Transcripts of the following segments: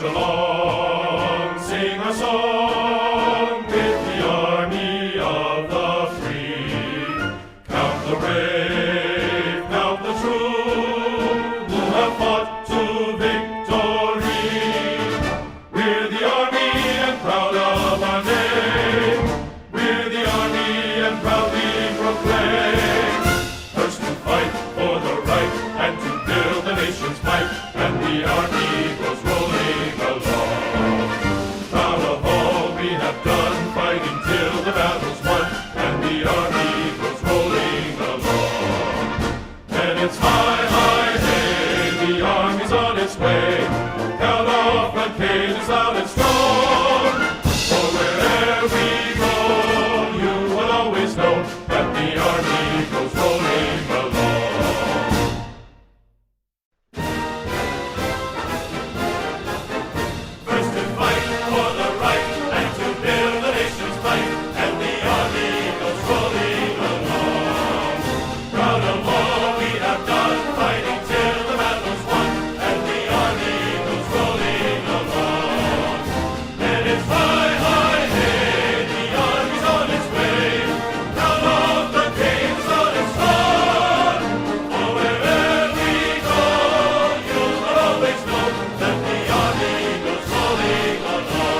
march along, sing a song with the army of the free. Count the brave, count the true, who have fought to victory. We're the army and proud of our name. We're the army and proudly proclaim. First to fight for the right and to build the nation's might, and the army goes rolling along. Proud of all we have done, fighting till the battle's won, and the army goes rolling along. And it's high, high, hey, the army's on its way. Count off the cages loud and strong. For wherever we go, you will always know that the army goes rolling along. First to fight for the right and to build the nation's might, and the army goes rolling along. Proud of all we have done, fighting till the battle's won, and the army goes rolling along. And it's high, high, hey, the army's on its way. Count off the canes on its front. For wherever we go, you will always know that the army goes rolling along.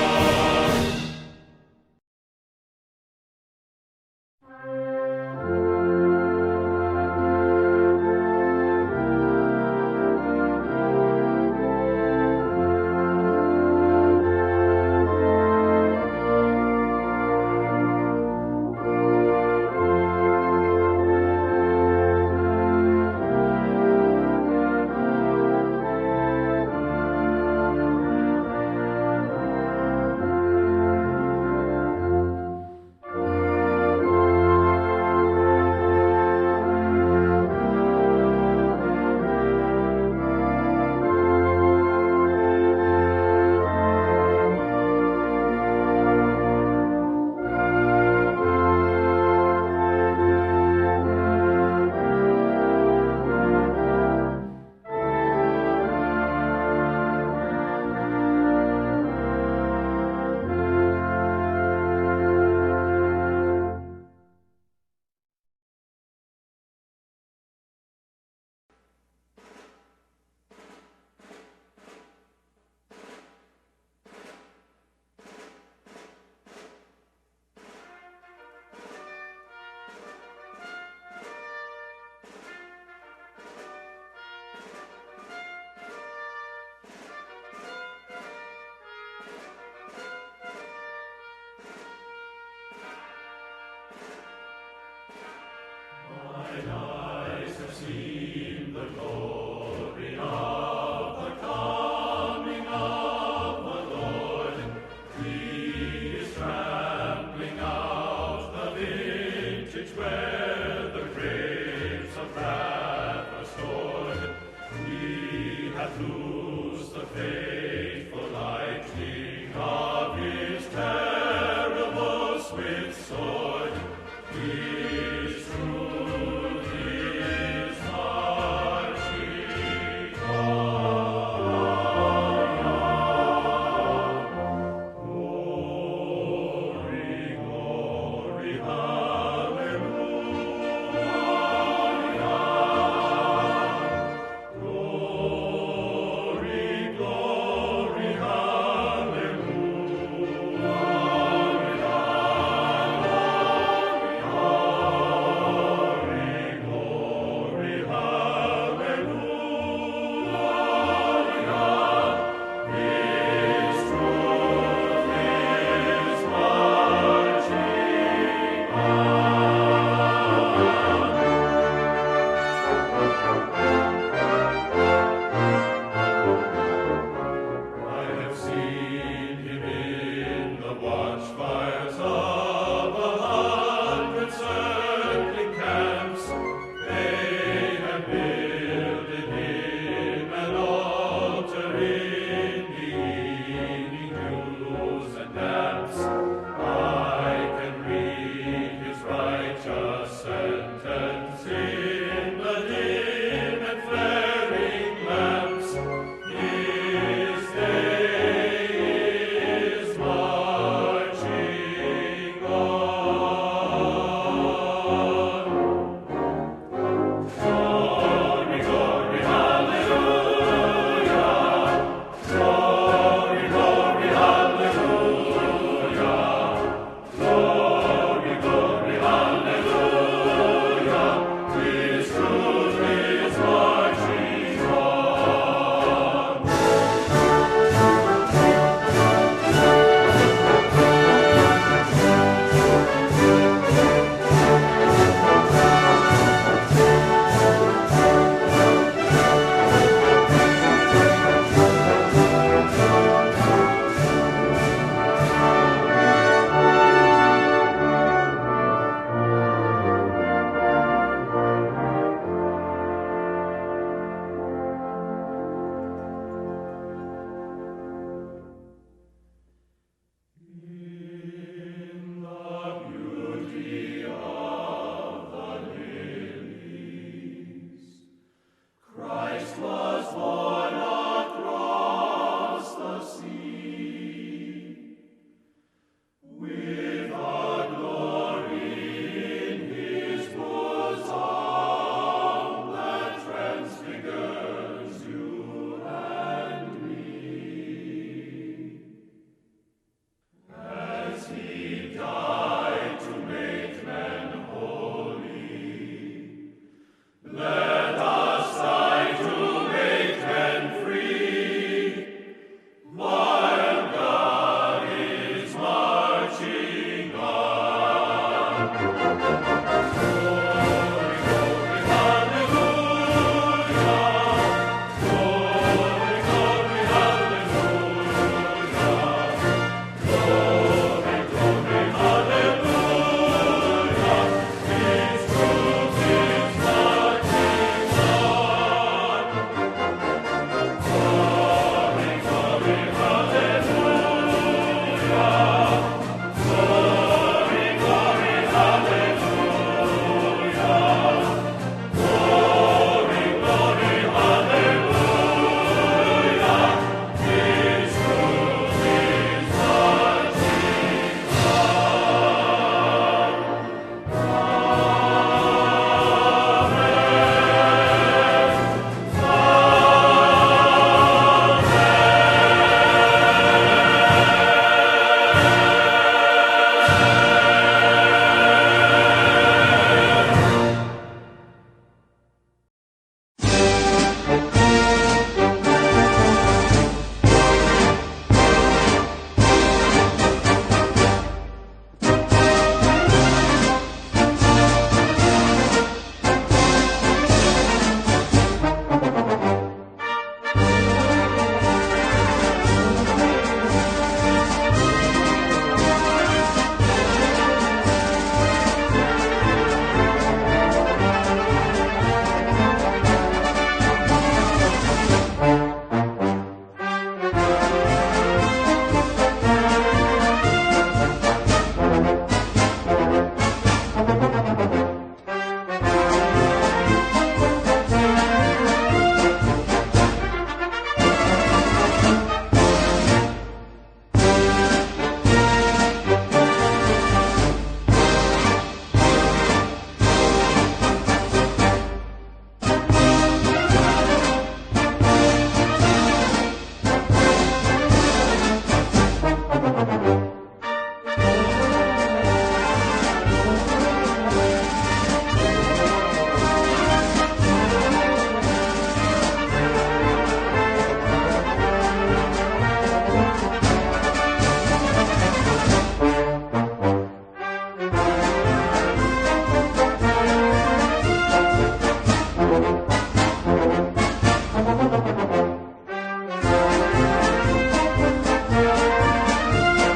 Mine eyes have seen the glory of the coming of the Lord. He is trampling out the vintage where the grapes of wrath are stored. He hath loosed the faithful lightning of his terrible swift sword. His truth is marching on.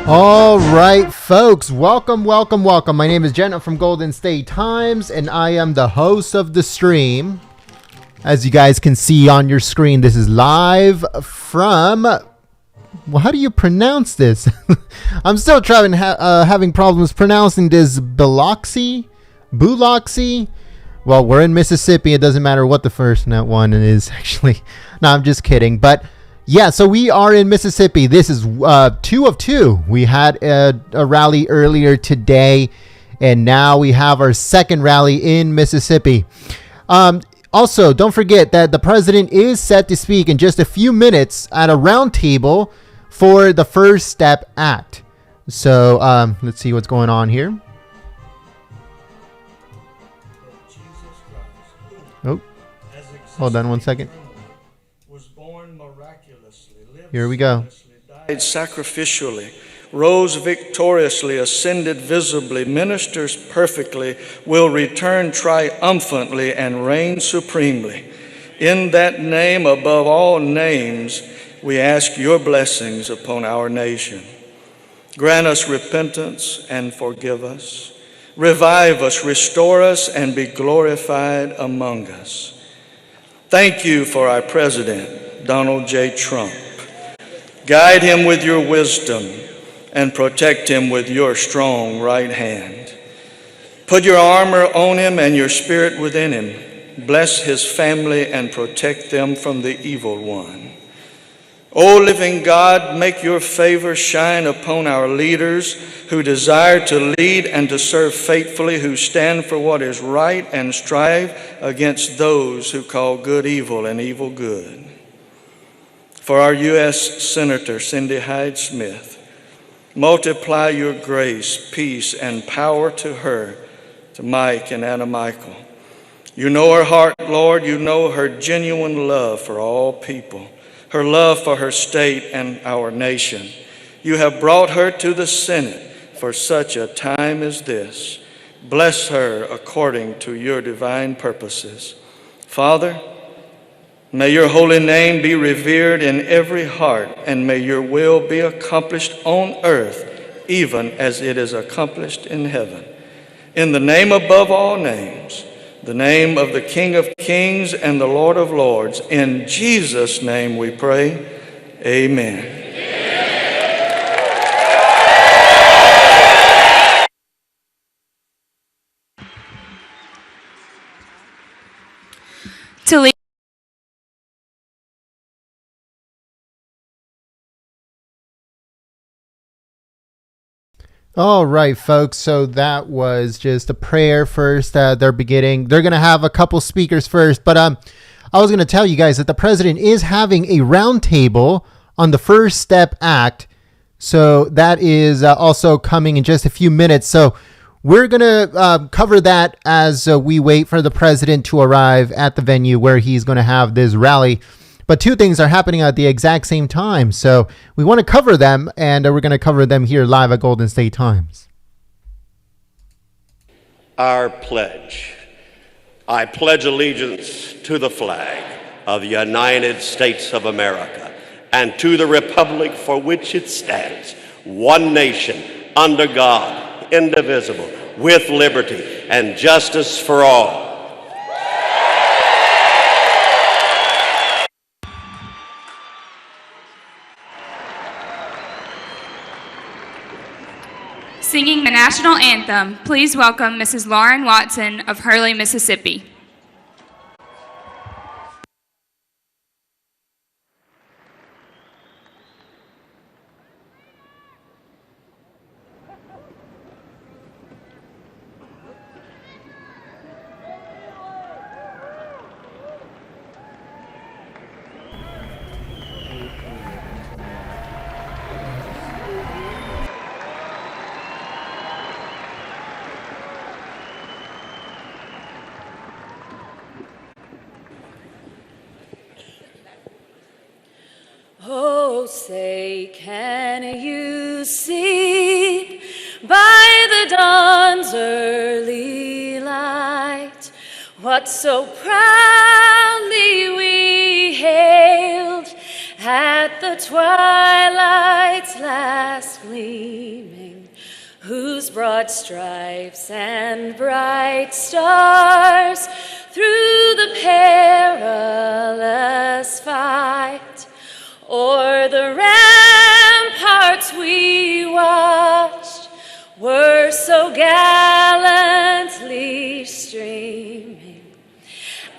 All right, folks, welcome. My name is Jenna from Golden State Times, and I am the host of the stream. As you guys can see on your screen, this is live from... Well, how do you pronounce this? I'm still having problems pronouncing this. Biloxi? Well, we're in Mississippi. It doesn't matter what the first one is, actually. No, I'm just kidding. But yeah, so we are in Mississippi. This is 2 of 2. We had a rally earlier today, and now we have our second rally in Mississippi. Also, don't forget that the president is set to speak in just a few minutes at a round table for the First Step Act. So let's see what's going on here. Oh, hold on one second. Was born miraculously, here we go. Died sacrificially, rose victoriously, ascended visibly, ministers perfectly, will return triumphantly and reign supremely. In that name above all names, we ask your blessings upon our nation. Grant us repentance and forgive us. Revive us, restore us, and be glorified among us. Thank you for our president, Donald J. Trump. Guide him with your wisdom and protect him with your strong right hand. Put your armor on him and your spirit within him. Bless his family and protect them from the evil one. O living God, make your favor shine upon our leaders who desire to lead and to serve faithfully, who stand for what is right and strive against those who call good evil and evil good. For our U.S. Senator Cindy Hyde-Smith, multiply your grace, peace, and power to her, to Mike and Anna Michael. You know her heart, Lord. You know her genuine love for all people, her love for her state and our nation. You have brought her to the Senate for such a time as this. Bless her according to your divine purposes. Father, may your holy name be revered in every heart, and may your will be accomplished on earth, even as it is accomplished in heaven. In the name above all names, the name of the King of Kings and the Lord of Lords, in Jesus' name we pray, amen. To lead. All right, folks. So that was just a prayer first. They're going to have a couple speakers first, but I was going to tell you guys that the president is having a roundtable on the First Step Act. So that is also coming in just a few minutes. So we're going to cover that as we wait for the president to arrive at the venue where he's going to have this rally. But two things are happening at the exact same time. So we want to cover them, and we're going to cover them here live at Golden State Times. Our pledge. I pledge allegiance to the flag of the United States of America and to the republic for which it stands, one nation, under God, indivisible, with liberty and justice for all. Singing the national anthem, please welcome Mrs. Lauren Watson of Hurley, Mississippi. Oh, say, can you see by the dawn's early light what so proudly we hailed at the twilight's last gleam? what stripes and bright stars through the perilous fight, o'er the ramparts we watched were so gallantly streaming,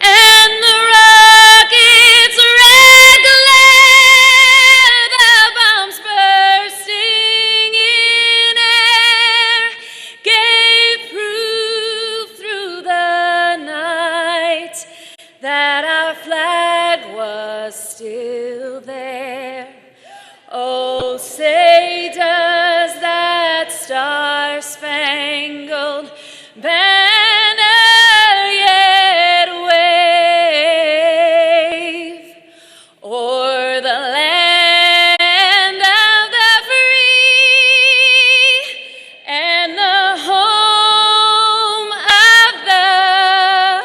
and the rockets' red glare, the bombs bursting in air, gave proof through the night that our flag was still there. Oh, say does that star-spangled banner yet wave o'er the land of the free and the home of the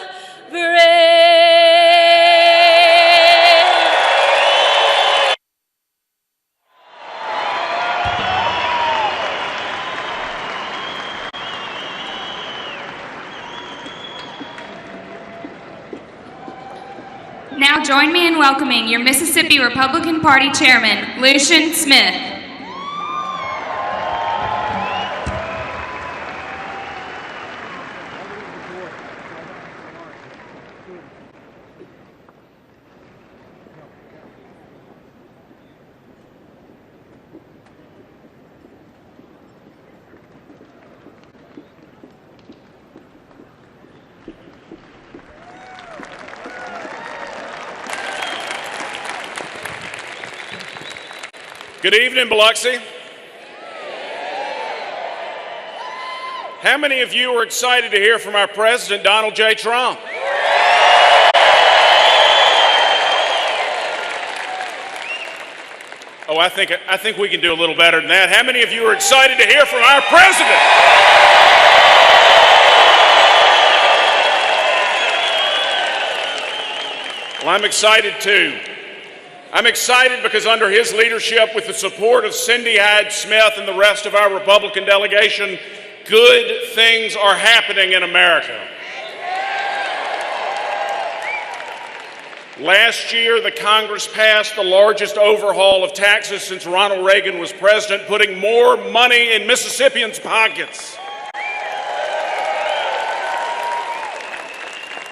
brave? Now join me in welcoming your Mississippi Republican Party Chairman, Lucian Smith. Good evening, Biloxi. How many of you are excited to hear from our President, Donald J. Trump? Oh, I think we can do a little better than that. How many of you are excited to hear from our President? Well, I'm excited too. I'm excited because under his leadership, with the support of Cindy Hyde-Smith and the rest of our Republican delegation, good things are happening in America. Last year, the Congress passed the largest overhaul of taxes since Ronald Reagan was president, putting more money in Mississippians' pockets.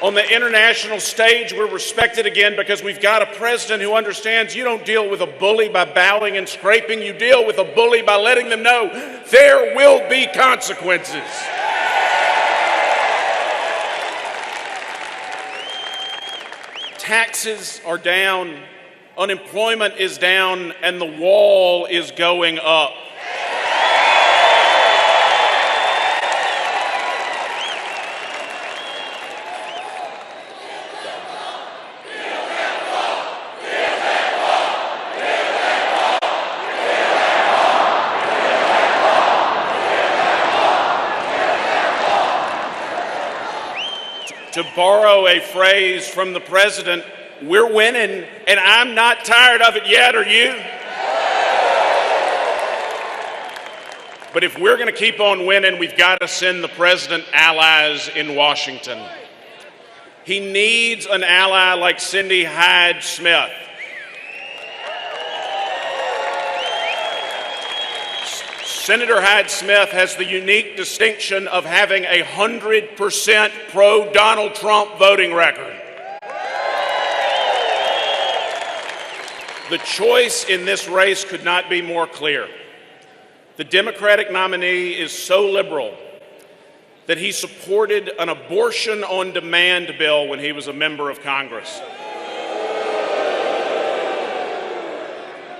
On the international stage, we're respected again because we've got a president who understands you don't deal with a bully by bowing and scraping. You deal with a bully by letting them know there will be consequences. Taxes are down, unemployment is down, and the wall is going up. To borrow a phrase from the president, we're winning, and I'm not tired of it yet, are you? But if we're going to keep on winning, we've got to send the president allies in Washington. He needs an ally like Cindy Hyde-Smith. Senator Hyde-Smith has the unique distinction of having a 100% pro-Donald Trump voting record. The choice in this race could not be more clear. The Democratic nominee is so liberal that he supported an abortion-on-demand bill when he was a member of Congress.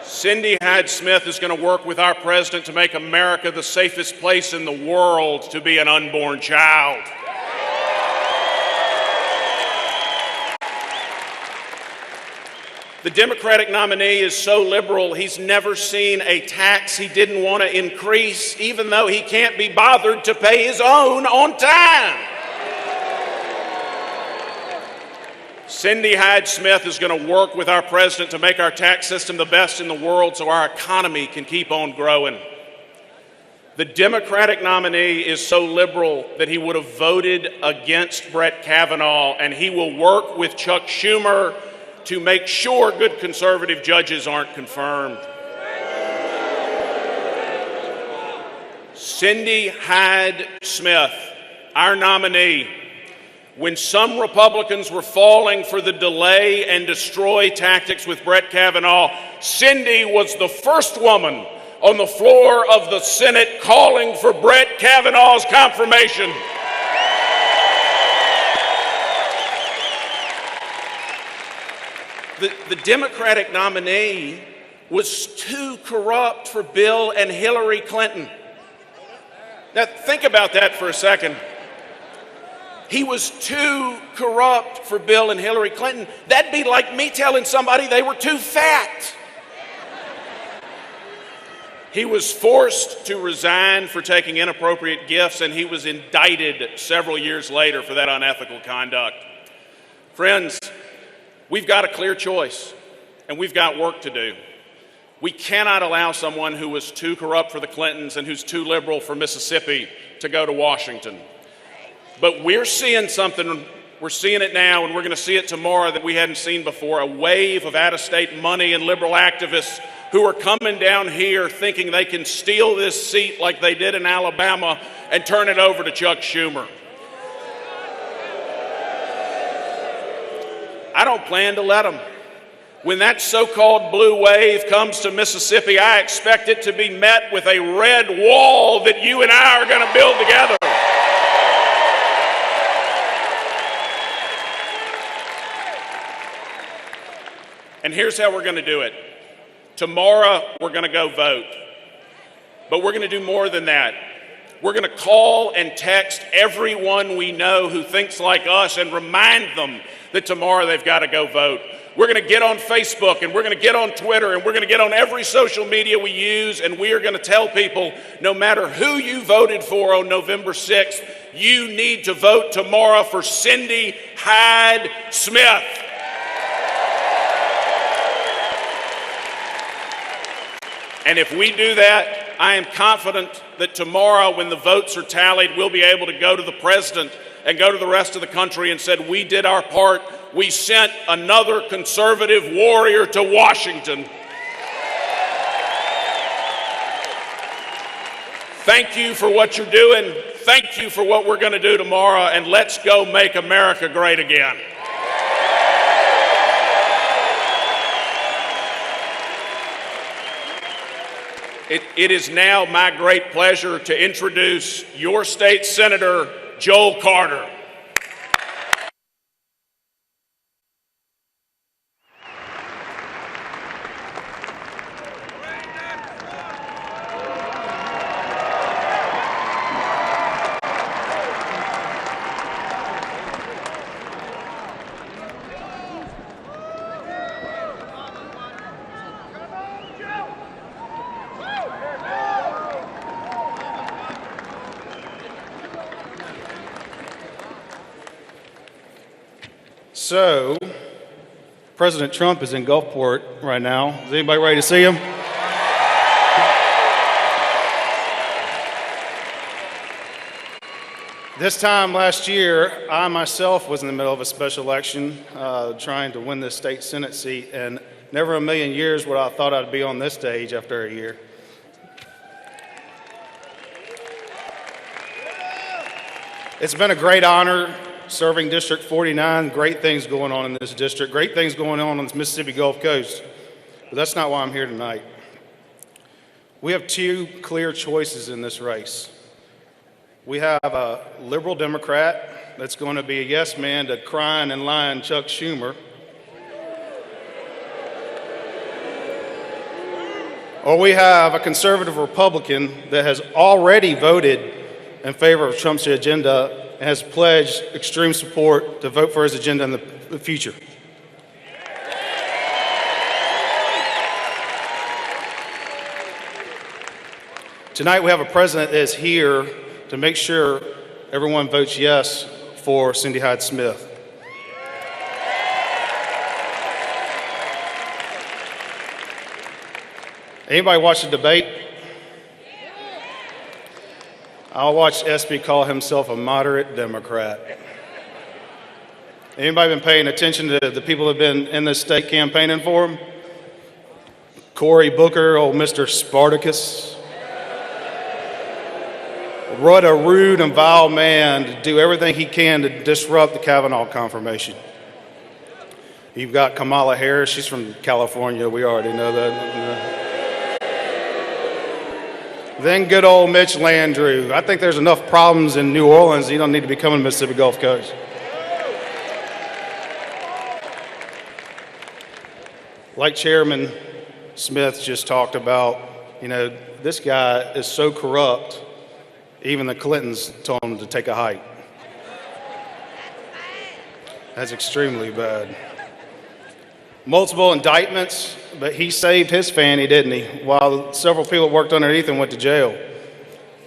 Cindy Hyde-Smith is going to work with our president to make America the safest place in the world to be an unborn child. The Democratic nominee is so liberal, he's never seen a tax he didn't want to increase, even though he can't be bothered to pay his own on time. Cindy Hyde-Smith is going to work with our president to make our tax system the best in the world so our economy can keep on growing. The Democratic nominee is so liberal that he would have voted against Brett Kavanaugh, and he will work with Chuck Schumer to make sure good conservative judges aren't confirmed. Cindy Hyde Smith, our nominee, when some Republicans were falling for the delay and destroy tactics with Brett Kavanaugh, Cindy was the first woman on the floor of the Senate calling for Brett Kavanaugh's confirmation. The Democratic nominee was too corrupt for Bill and Hillary Clinton. Now, think about that for a second. He was too corrupt for Bill and Hillary Clinton. That'd be like me telling somebody they were too fat. He was forced to resign for taking inappropriate gifts, and he was indicted several years later for that unethical conduct. Friends, we've got a clear choice, and we've got work to do. We cannot allow someone who was too corrupt for the Clintons and who's too liberal for Mississippi to go to Washington. But we're seeing something, we're seeing it now, and we're going to see it tomorrow that we hadn't seen before, a wave of out-of-state money and liberal activists who are coming down here thinking they can steal this seat like they did in Alabama and turn it over to Chuck Schumer. I don't plan to let them. When that so-called blue wave comes to Mississippi, I expect it to be met with a red wall that you and I are going to build together. And here's how we're going to do it. Tomorrow, we're going to go vote. But we're going to do more than that. We're going to call and text everyone we know who thinks like us and remind them that tomorrow they've got to go vote. We're going to get on Facebook, and we're going to get on Twitter, and we're going to get on every social media we use, and we are going to tell people, no matter who you voted for on November 6th, you need to vote tomorrow for Cindy Hyde Smith. And if we do that, I am confident that tomorrow when the votes are tallied, we'll be able to go to the president and go to the rest of the country and said, we did our part. We sent another conservative warrior to Washington. Thank you for what you're doing. Thank you for what we're going to do tomorrow. And let's go make America great again. It is now my great pleasure to introduce your state senator, Joel Carter. So, President Trump is in Gulfport right now. Is anybody ready to see him? This time last year, I myself was in the middle of a special election trying to win this state Senate seat, and never in a million years would I have thought I'd be on this stage after a year. It's been a great honor serving District 49, great things going on in this district, great things going on the Mississippi Gulf Coast. But that's not why I'm here tonight. We have two clear choices in this race. We have a liberal Democrat that's going to be a yes man to crying and lying Chuck Schumer. Or we have a conservative Republican that has already voted in favor of Trump's agenda and has pledged extreme support to vote for his agenda in the future. Tonight we have a president that is here to make sure everyone votes yes for Cindy Hyde Smith. Anybody watch the debate? I'll watch SB call himself a moderate Democrat. Anybody been paying attention to the people that have been in this state campaigning for him? Cory Booker, old Mr. Spartacus. What a rude and vile man to do everything he can to disrupt the Kavanaugh confirmation. You've got Kamala Harris. She's from California. We already know that. Then good old Mitch Landrieu. I think there's enough problems in New Orleans. You don't need to be coming to Mississippi Gulf Coast. Like Chairman Smith just talked about, this guy is so corrupt, even the Clintons told him to take a hike. That's extremely bad. Multiple indictments, but he saved his fanny, didn't he? While several people worked underneath him went to jail.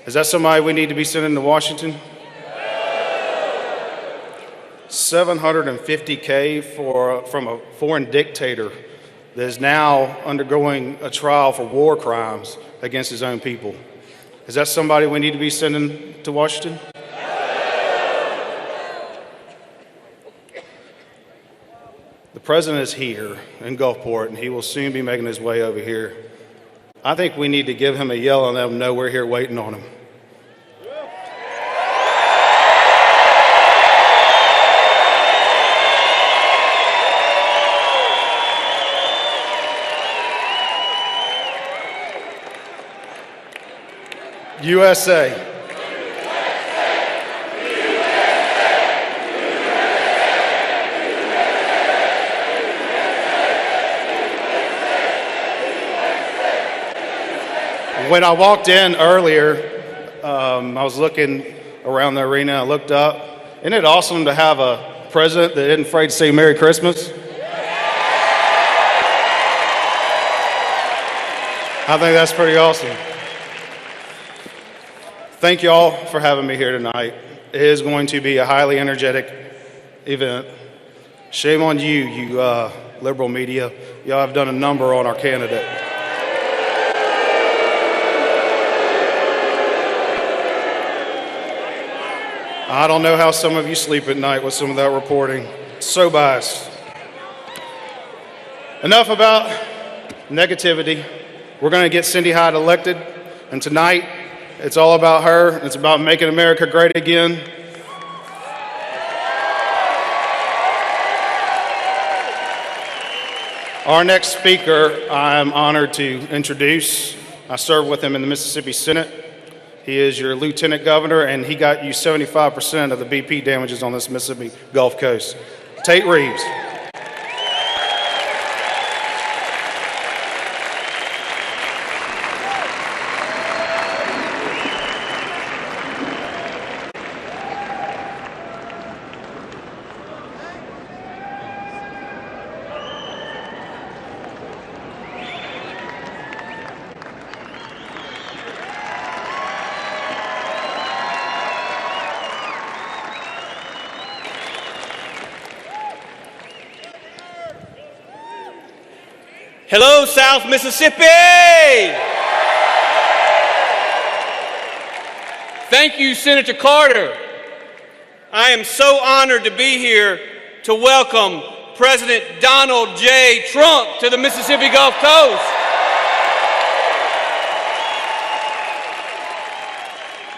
Is that somebody we need to be sending to Washington? $750K from a foreign dictator that is now undergoing a trial for war crimes against his own people. Is that somebody we need to be sending to Washington? The president is here in Gulfport, and he will soon be making his way over here. I think we need to give him a yell and let him know we're here waiting on him. USA. When I walked in earlier, I was looking around the arena. I looked up. Isn't it awesome to have a president that isn't afraid to say Merry Christmas? I think that's pretty awesome. Thank you all for having me here tonight. It is going to be a highly energetic event. Shame on you, you liberal media. Y'all have done a number on our candidate. I don't know how some of you sleep at night with some of that reporting. So biased. Enough about negativity. We're going to get Cindy Hyde elected, and tonight it's all about her. It's about making America great again. Our next speaker, I'm honored to introduce. I served with him in the Mississippi Senate. He is your lieutenant governor, and he got you 75% of the BP damages on this Mississippi Gulf Coast. Tate Reeves. Hello, South Mississippi! Thank you, Senator Carter. I am so honored to be here to welcome President Donald J. Trump to the Mississippi Gulf Coast.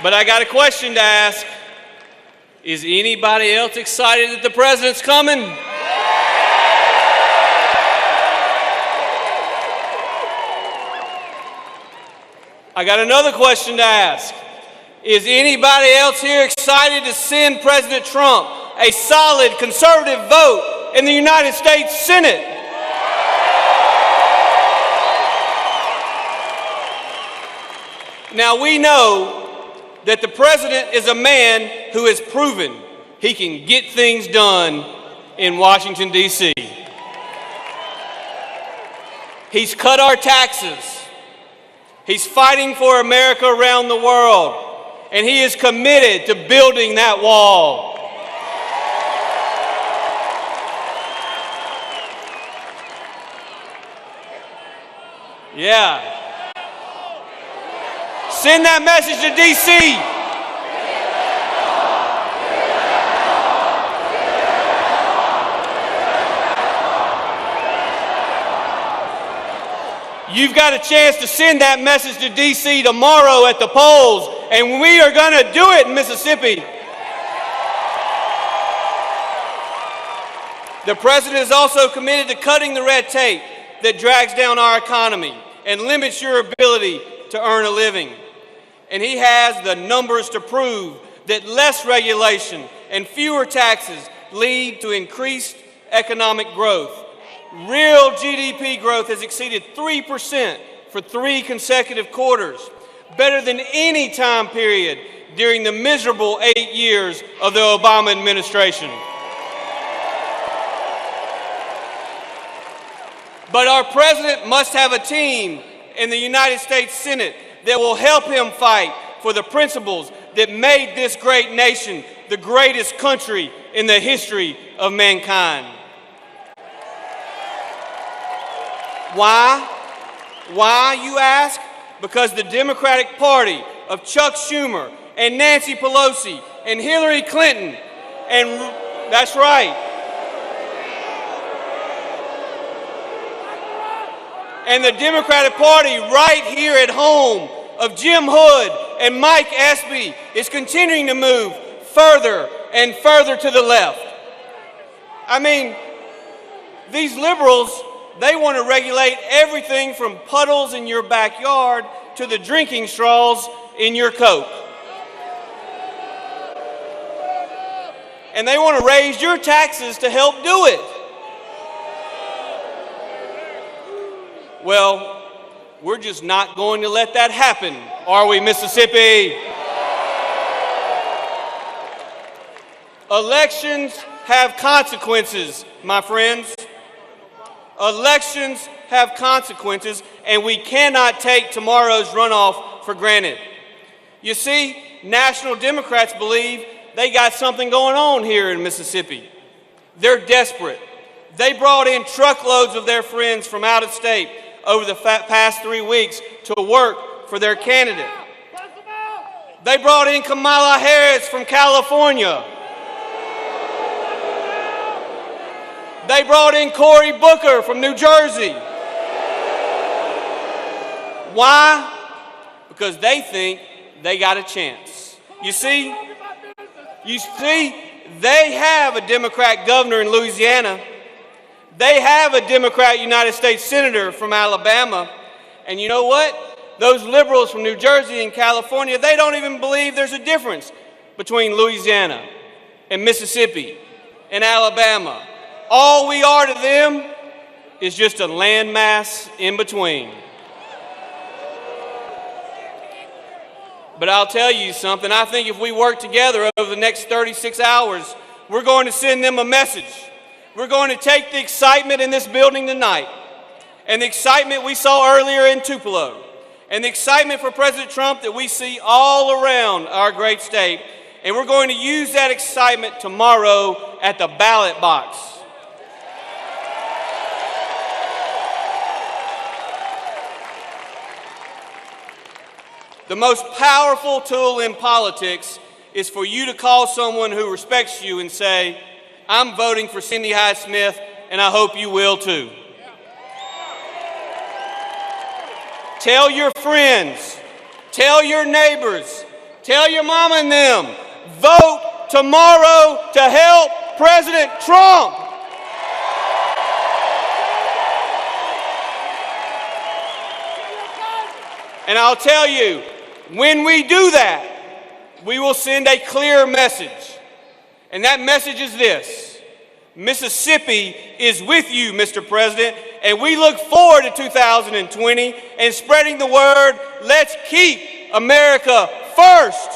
But I got a question to ask. Is anybody else excited that the president's coming? I got another question to ask. Is anybody else here excited to send President Trump a solid conservative vote in the United States Senate? Now we know that the president is a man who has proven he can get things done in Washington, D.C. He's cut our taxes. He's fighting for America around the world, and he is committed to building that wall. Yeah. Send that message to D.C. You've got a chance to send that message to D.C. tomorrow at the polls, and we are going to do it in Mississippi. The president is also committed to cutting the red tape that drags down our economy and limits your ability to earn a living. And he has the numbers to prove that less regulation and fewer taxes lead to increased economic growth. Real GDP growth has exceeded 3% for 3 consecutive quarters, better than any time period during the miserable 8 years of the Obama administration. But our president must have a team in the United States Senate that will help him fight for the principles that made this great nation the greatest country in the history of mankind. Why? Why, you ask? Because the Democratic Party of Chuck Schumer and Nancy Pelosi and Hillary Clinton, and that's right, and the Democratic Party right here at home of Jim Hood and Mike Espy is continuing to move further and further to the left. I mean, these liberals, they want to regulate everything from puddles in your backyard to the drinking straws in your Coke. And they want to raise your taxes to help do it. Well, we're just not going to let that happen, are we, Mississippi? Elections have consequences, my friends. Elections have consequences, and we cannot take tomorrow's runoff for granted. You see, national Democrats believe they got something going on here in Mississippi. They're desperate. They brought in truckloads of their friends from out of state over the past 3 weeks to work for their candidate. They brought in Kamala Harris from California. They brought in Cory Booker from New Jersey. Why? Because they think they got a chance. You see, they have a Democrat governor in Louisiana. They have a Democrat United States Senator from Alabama. And you know what? Those liberals from New Jersey and California, they don't even believe there's a difference between Louisiana and Mississippi and Alabama. All we are to them is just a landmass in between. But I'll tell you something, I think if we work together over the next 36 hours, we're going to send them a message. We're going to take the excitement in this building tonight, and the excitement we saw earlier in Tupelo, and the excitement for President Trump that we see all around our great state, and we're going to use that excitement tomorrow at the ballot box. The most powerful tool in politics is for you to call someone who respects you and say, I'm voting for Cindy Hyde-Smith, and I hope you will too. Tell your friends, tell your neighbors, tell your mama and them, vote tomorrow to help President Trump. And I'll tell you, when we do that, we will send a clear message. And that message is this: Mississippi is with you, Mr. President, and we look forward to 2020 and spreading the word, let's keep America first.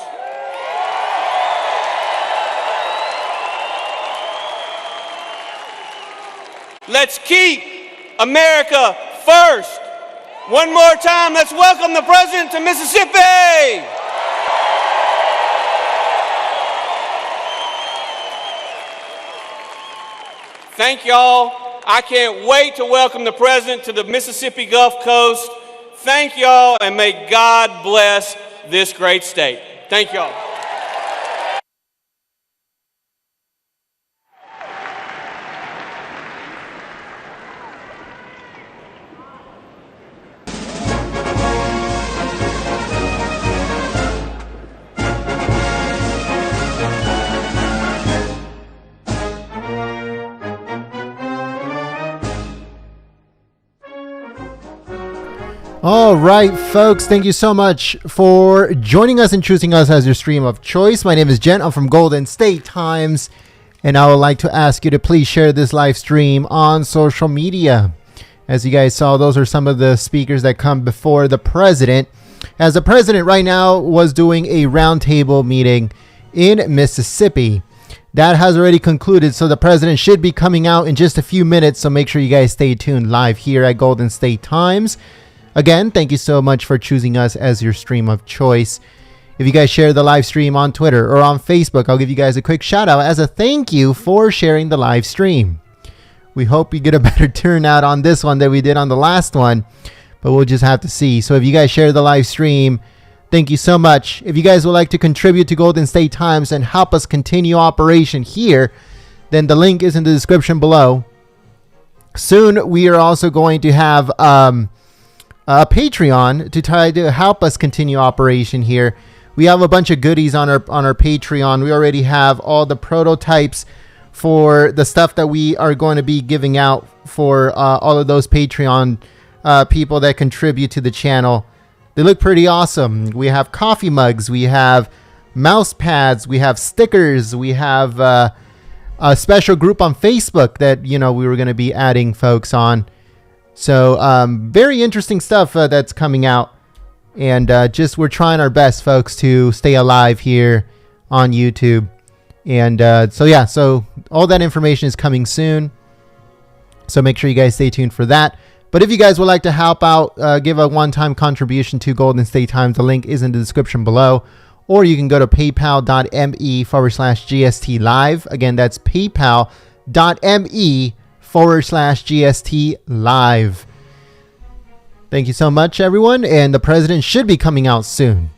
Let's keep America first. One more time, let's welcome the President to Mississippi. Thank y'all. I can't wait to welcome the President to the Mississippi Gulf Coast. Thank y'all, and may God bless this great state. Thank y'all. All right, folks, thank you so much for joining us and choosing us as your stream of choice. My name is Jen. I'm from Golden State Times, and I would like to ask you to please share this live stream on social media. As you guys saw, those are some of the speakers that come before the president, as the president right now was doing a roundtable meeting in Mississippi. That has already concluded, so the president should be coming out in just a few minutes, so make sure you guys stay tuned live here at Golden State Times. Again, thank you so much for choosing us as your stream of choice. If you guys share the live stream on Twitter or on Facebook, I'll give you guys a quick shout out as a thank you for sharing the live stream. We hope you get a better turnout on this one than we did on the last one, but we'll just have to see. So if you guys share the live stream, thank you so much. If you guys would like to contribute to Golden State Times and help us continue operation here, then the link is in the description below. Soon, we are also going to have a Patreon to try to help us continue operation here. We have a bunch of goodies on our Patreon. We already have all the prototypes for the stuff that we are going to be giving out for all of those Patreon people that contribute to the channel. They look pretty awesome. We have coffee mugs, we have mouse pads, we have stickers, we have a special group on Facebook that we were going to be adding folks on. So very interesting stuff that's coming out, and we're trying our best, folks, to stay alive here on YouTube. And so all that information is coming soon, so make sure you guys stay tuned for that. But if you guys would like to help out, give a one-time contribution to Golden State Times, the link is in the description below, or you can go to paypal.me/GST live. Again, that's paypal.me/GST live. Thank you so much, everyone, and the president should be coming out soon.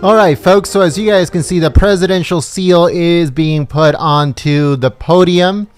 All right, folks. So as you guys can see, the presidential seal is being put onto the podium.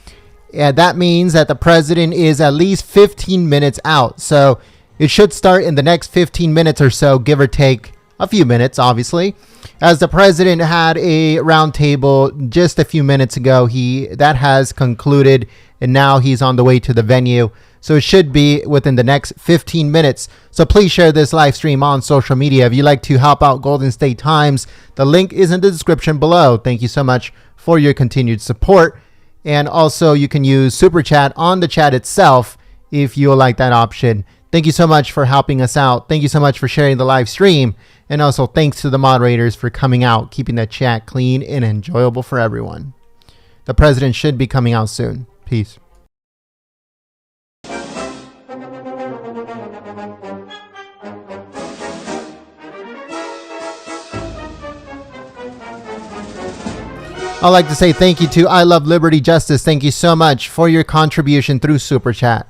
And that means that the president is at least 15 minutes out. So it should start in the next 15 minutes or so, give or take a few minutes, obviously. As the president had a roundtable just a few minutes ago, that has concluded, and now he's on the way to the venue. So it should be within the next 15 minutes. So please share this live stream on social media. If you'd like to help out Golden State Times, the link is in the description below. Thank you so much for your continued support. And also you can use Super Chat on the chat itself if you like that option. Thank you so much for helping us out. Thank you so much for sharing the live stream. And also thanks to the moderators for coming out, keeping the chat clean and enjoyable for everyone. The president should be coming out soon. Peace. I'd like to say thank you to I Love Liberty Justice. Thank you so much for your contribution through Super Chat.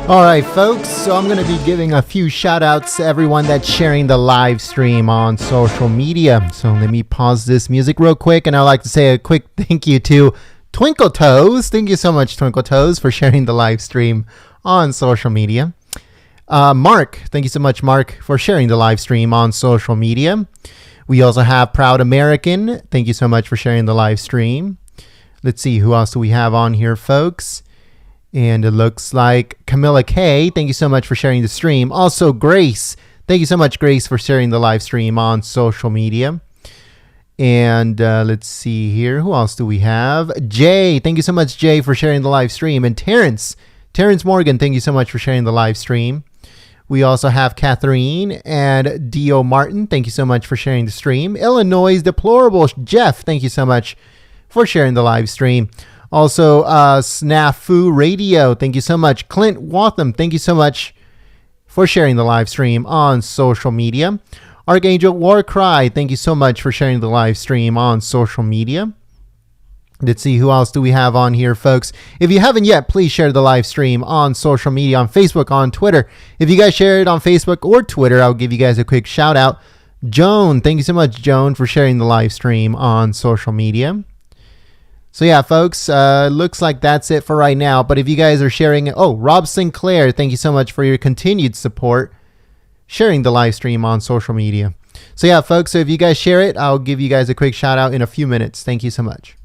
All right, folks, so I'm going to be giving a few shout outs to everyone that's sharing the live stream on social media. So let me pause this music real quick, and I'd like to say a quick thank you to Twinkle Toes. Thank you so much, Twinkle Toes, for sharing the live stream on social media. Mark, thank you so much, Mark, for sharing the live stream on social media. We also have Proud American. Thank you so much for sharing the live stream. Let's see, who else do we have on here, folks? And it looks like Camilla K. Thank you so much for sharing the stream. Also, Grace. Thank you so much, Grace, for sharing the live stream on social media. And let's see here. Who else do we have? Jay. Thank you so much, Jay, for sharing the live stream. And Terrence Morgan, thank you so much for sharing the live stream. We also have Catherine and Dio Martin. Thank you so much for sharing the stream. Illinois Deplorable. Jeff, thank you so much for sharing the live stream. Also, Snafu Radio. Thank you so much. Clint Watham, thank you so much for sharing the live stream on social media. Archangel Warcry, thank you so much for sharing the live stream on social media. Let's see, who else do we have on here, folks? If you haven't yet, please share the live stream on social media, on Facebook, on Twitter. If you guys share it on Facebook or Twitter, I'll give you guys a quick shout out. Joan, thank you so much, Joan, for sharing the live stream on social media. So yeah, folks, looks like that's it for right now. But if you guys are sharing, Rob Sinclair, thank you so much for your continued support, sharing the live stream on social media. So yeah, folks, so if you guys share it, I'll give you guys a quick shout out in a few minutes. Thank you so much.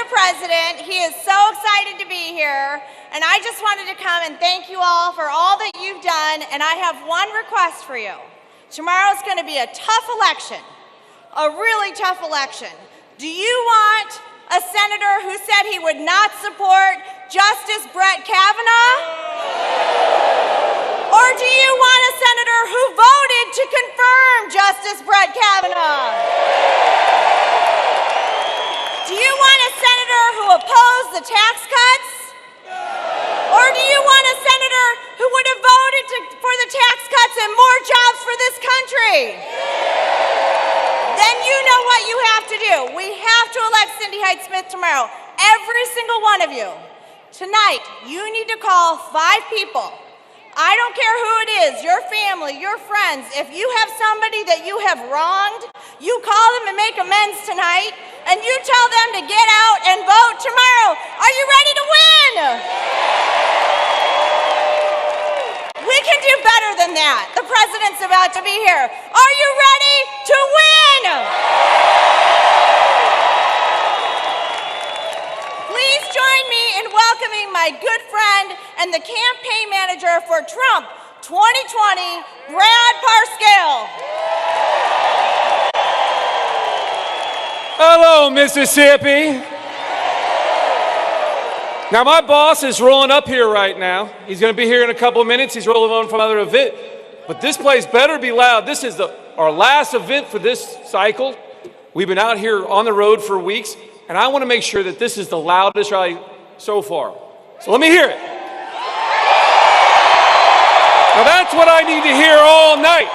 President. He is so excited to be here, and I just wanted to come and thank you all for all that you've done, and I have one request for you. Tomorrow's going to be a tough election, a really tough election. Do you want a senator who said he would not support Justice Brett Kavanaugh? Or do you want a senator who voted to confirm Justice Brett Kavanaugh? Do you want a senator who opposed the tax cuts? Or do you want a senator who would have voted for the tax cuts and more jobs for this country? Then you know what you have to do. We have to elect Cindy Hyde-Smith tomorrow. Every single one of you. Tonight, you need to call 5 people. I don't care who it is, your family, your friends. If you have somebody that you have wronged, you call them and make amends tonight, and you tell them to get out and vote tomorrow. Are you ready to win? We can do better than that. The president's about to be here. Are you ready to win? Please join me in welcoming my good friend and the campaign manager for Trump 2020, Brad Parscale. Hello, Mississippi. Now, my boss is rolling up here right now. He's going to be here in a couple of minutes. He's rolling on from another event. But this place better be loud. This is our last event for this cycle. We've been out here on the road for weeks, and I want to make sure that this is the loudest rally so far. So let me hear it. Now, that's what I need to hear all night.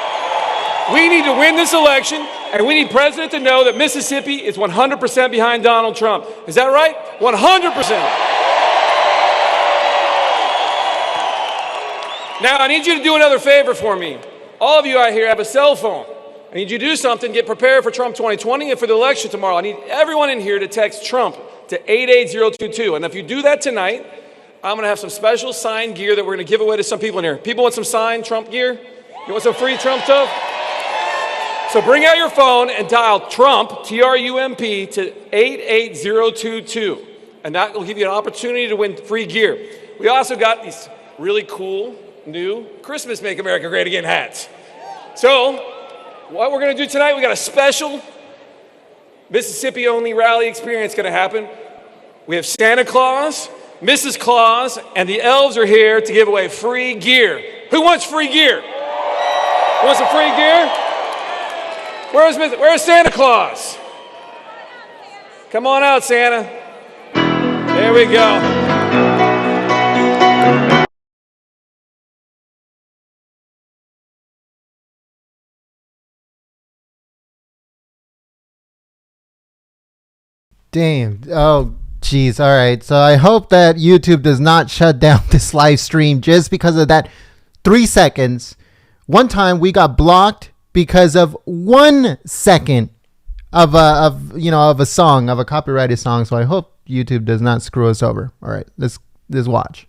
We need to win this election, and we need President to know that Mississippi is 100% behind Donald Trump. Is that right? 100%. Now, I need you to do another favor for me. All of you out here have a cell phone. I need you to do something, get prepared for Trump 2020 and for the election tomorrow. I need everyone in here to text Trump to 88022. And if you do that tonight, I'm going to have some special signed gear that we're going to give away to some people in here. People want some signed Trump gear? You want some free Trump stuff? So bring out your phone and dial Trump, T-R-U-M-P, to 88022. And that will give you an opportunity to win free gear. We also got these really cool new Christmas Make America Great Again hats. So what we're going to do tonight, we got a special Mississippi-only rally experience going to happen. We have Santa Claus. Mrs. Claus and the elves are here to give away free gear. Who wants free gear? Want some free gear? Where's Santa Claus? Come on out, Santa. There we go. Damn. Oh, jeez. All right. So I hope that YouTube does not shut down this live stream just because of that 3 seconds. One time we got blocked because of 1 second of a song, of a copyrighted song. So I hope YouTube does not screw us over. All right. Let's watch.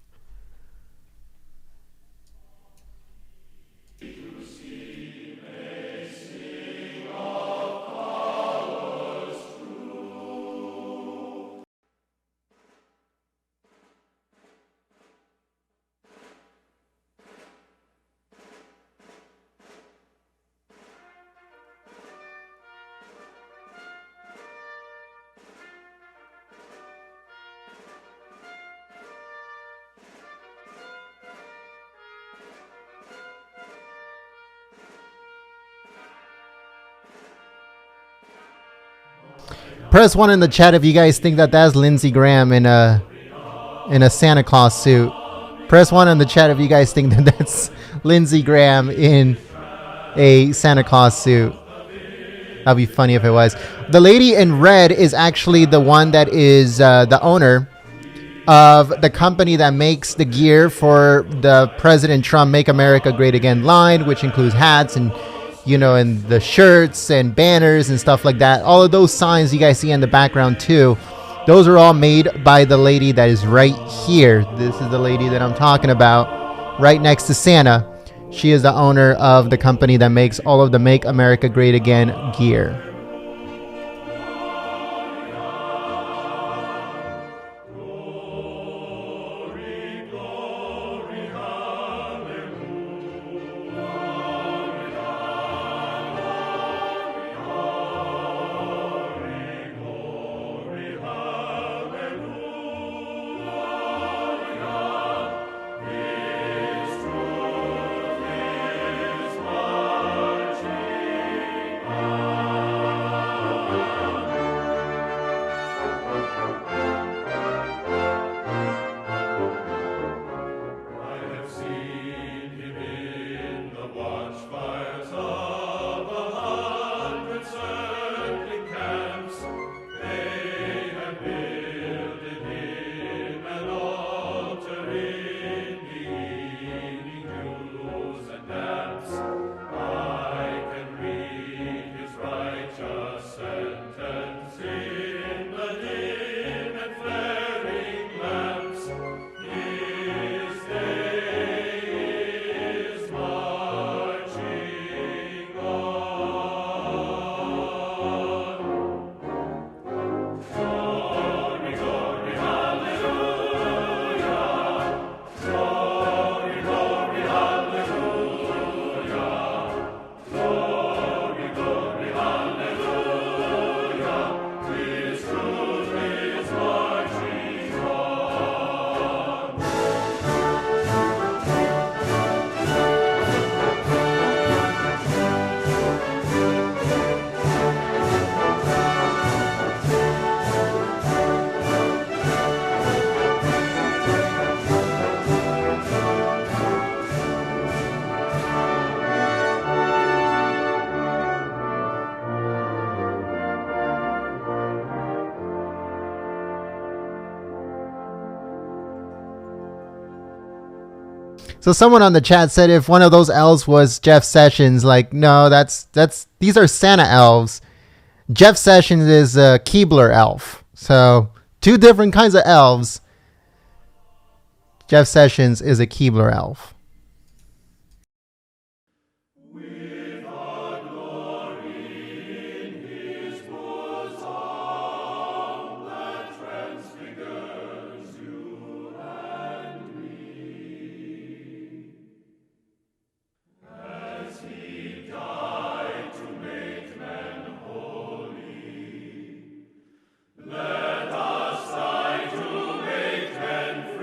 Press 1 in the chat if you guys think that that's Lindsey Graham in a Santa Claus suit. Press 1 in the chat if you guys think that that's Lindsey Graham in a Santa Claus suit. That'd be funny if it was. The lady in red is actually the one that is the owner of the company that makes the gear for the President Trump Make America Great Again line, which includes hats and and the shirts and banners and stuff like that. All of those signs you guys see in the background too, those are all made by the lady that is right here. This is the lady that I'm talking about, right next to Santa. She is the owner of the company that makes all of the Make America Great Again gear. So someone on the chat said if one of those elves was Jeff Sessions, like, no, these are Santa elves. Jeff Sessions is a Keebler elf. So 2 different kinds of elves. Jeff Sessions is a Keebler elf. Let us try to make men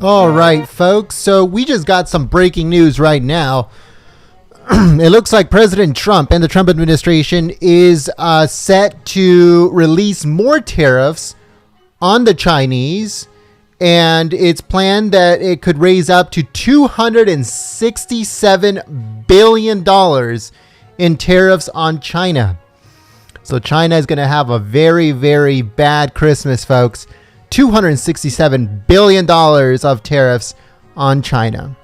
All right, folks. So we just got some breaking news right now. It looks like President Trump and the Trump administration is set to release more tariffs on the Chinese, and it's planned that it could raise up to $267 billion in tariffs on China. So China is going to have a very, very bad Christmas, folks. $267 billion of tariffs on China.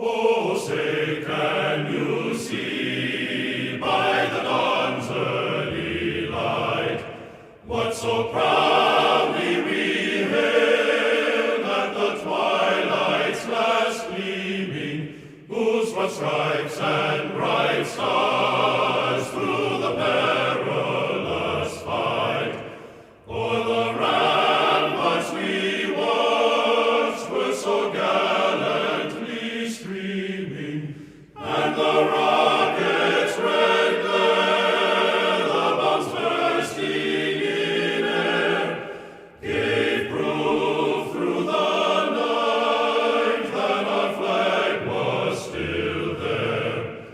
Oh, say, can you see by the dawn's early light what so proudly we hailed at the twilight's last gleaming, whose broad stripes and bright stars through the perilous fight o'er the ramparts we watched were so gallantly streaming, and the rockets' red glare, the bombs bursting in air, gave proof through the night that our flag was still there.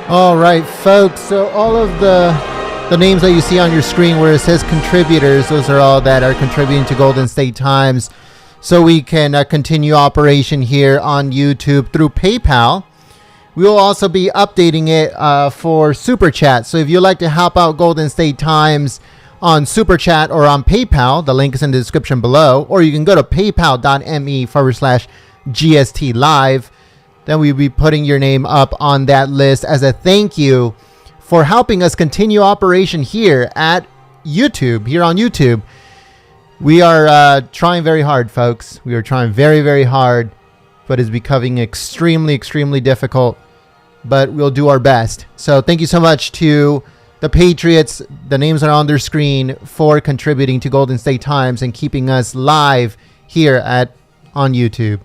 All right, folks. So all of the names that you see on your screen where it says contributors, those are all that are contributing to Golden State Times, so we can continue operation here on YouTube through PayPal. We will also be updating it for Super Chat. So if you'd like to help out Golden State Times on Super Chat or on PayPal, the link is in the description below, or you can go to paypal.me/GST Live. Then we'll be putting your name up on that list as a thank you for helping us continue operation here at YouTube, here on YouTube. We are trying very hard, folks. We are trying very, very hard, but it's becoming extremely, extremely difficult. But we'll do our best. So thank you so much to the Patriots. The names are on their screen for contributing to Golden State Times and keeping us live here on YouTube.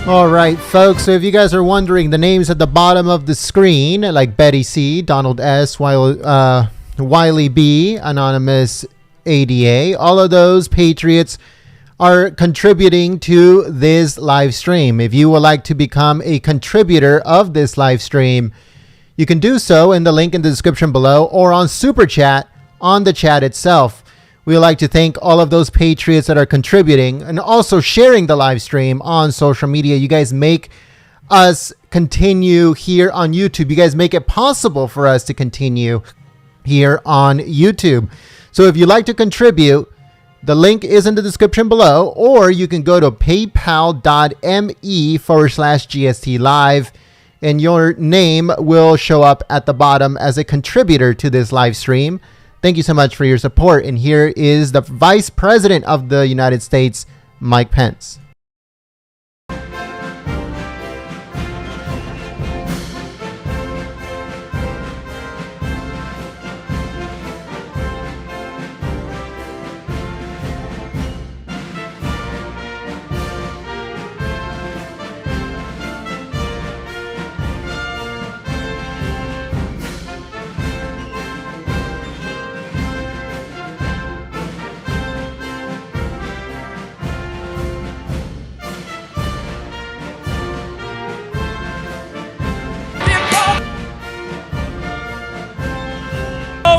All right, folks. So if you guys are wondering, the names at the bottom of the screen, like Betty C, Donald S, Wiley B, Anonymous ADA, all of those Patriots are contributing to this live stream. If you would like to become a contributor of this live stream, you can do so in the link in the description below or on Super Chat on the chat itself. We would like to thank all of those Patriots that are contributing and also sharing the live stream on social media. You guys make us continue here on YouTube. You guys make it possible for us to continue here on YouTube. So if you'd like to contribute, the link is in the description below, or you can go to paypal.me/GST Live, and your name will show up at the bottom as a contributor to this live stream. Thank you so much for your support. And here is the Vice President of the United States, Mike Pence.